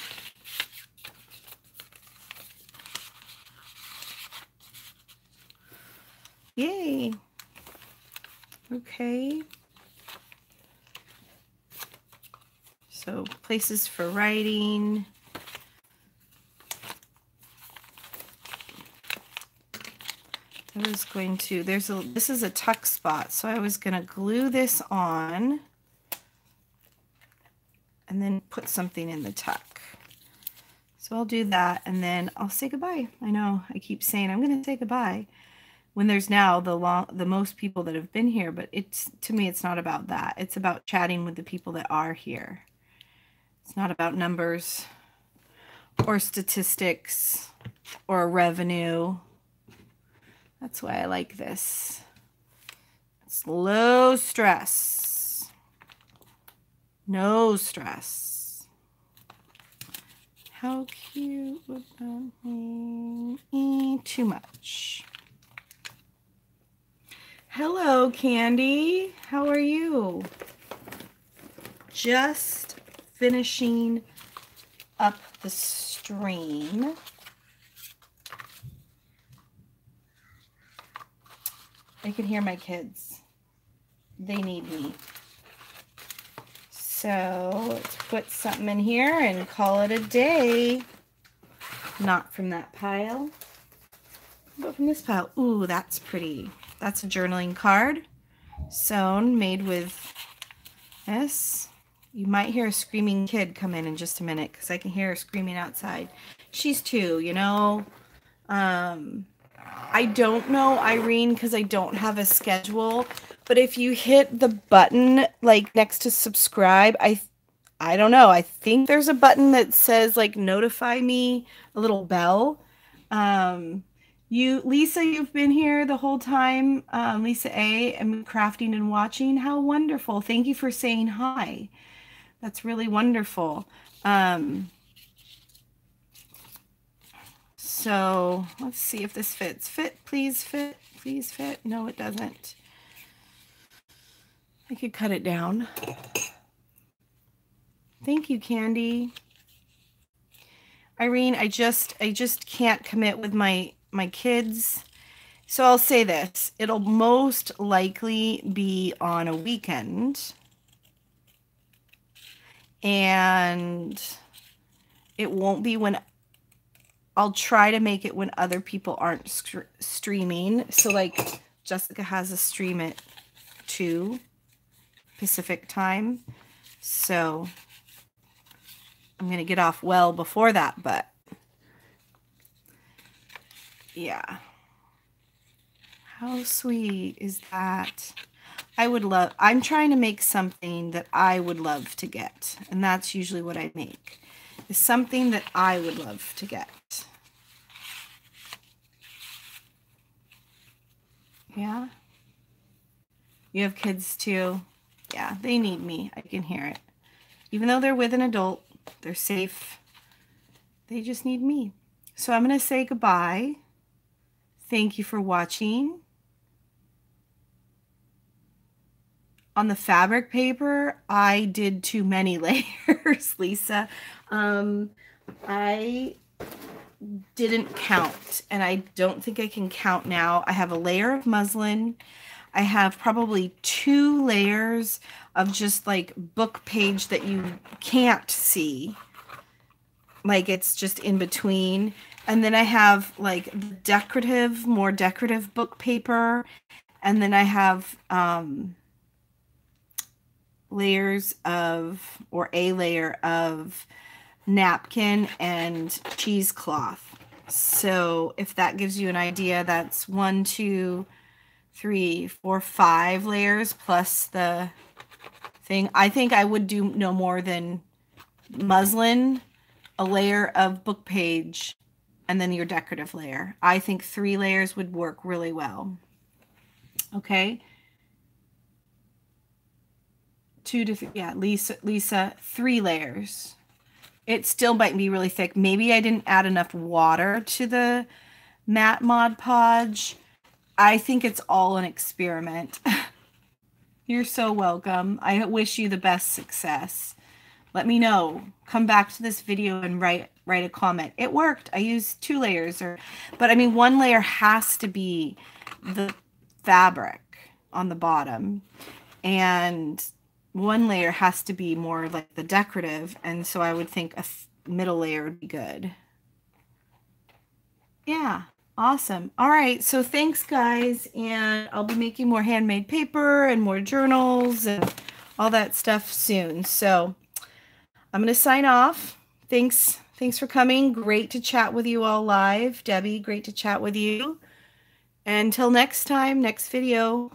Speaker 1: Yay. Okay. So places for writing. I was going to, this is a tuck spot, so I was going to glue this on and then put something in the tuck. So I'll do that and then I'll say goodbye. I know I keep saying I'm going to say goodbye when there's now the most people that have been here, but to me it's not about that. It's about chatting with the people that are here. It's not about numbers or statistics or revenue. That's why I like this. It's low stress. No stress. How cute would that be? Too much. Hello, Candy. How are you? Just finishing up the stream. I can hear my kids. They need me. So let's put something in here and call it a day. Not from that pile, but from this pile. Ooh, that's pretty. That's a journaling card. Sewn, made with this. You might hear a screaming kid come in just a minute because I can hear her screaming outside. She's 2, you know. I don't know, Irene, because I don't have a schedule. But if you hit the button like next to subscribe, I don't know. I think there's a button that says like notify me, a little bell. Lisa, you've been here the whole time. Lisa A, and crafting and watching. How wonderful. Thank you for saying hi. That's really wonderful. So let's see if this fits. Fit, please fit, please fit. No, it doesn't. I could cut it down. Thank you, Candy. Irene, I just can't commit with my kids. So I'll say this. It'll most likely be on a weekend. And it won't be when I'll try to make it when other people aren't streaming. So like Jessica has a stream at 2 Pacific time. So I'm going to get off well before that, but yeah. How sweet is that? I'm trying to make something that I would love to get. And that's usually what I make. Is something that I would love to get. Yeah. You have kids too. Yeah, they need me. I can hear it. Even though they're with an adult, they're safe. They just need me. So I'm going to say goodbye. Thank you for watching. On the fabric paper, I did too many layers, Lisa. I didn't count, and I don't think I can count now. I have a layer of muslin. I have probably 2 layers of just like book page that you can't see. Like it's just in between. And then I have like decorative, more decorative book paper. And then I have layers of, or a layer of napkin and cheesecloth. So if that gives you an idea, that's 1, 2, 3, 4, 5 layers plus the thing. I think I would do no more than muslin, a layer of book page, and then your decorative layer. I think 3 layers would work really well. Okay. 2 to 3, yeah, Lisa, 3 layers. It still might be really thick. Maybe I didn't add enough water to the matte Mod Podge. I think it's all an experiment. You're so welcome. I wish you the best success. Let me know. Come back to this video and write a comment. It worked. I used 2 layers, but I mean 1 layer has to be the fabric on the bottom, and 1 layer has to be more like the decorative, and so I would think a middle layer would be good. Yeah, awesome. All right, so thanks guys, and I'll be making more handmade paper and more journals and all that stuff soon. So I'm going to sign off. Thanks for coming. Great to chat with you all live. Debbie, great to chat with you. Until next time, next video.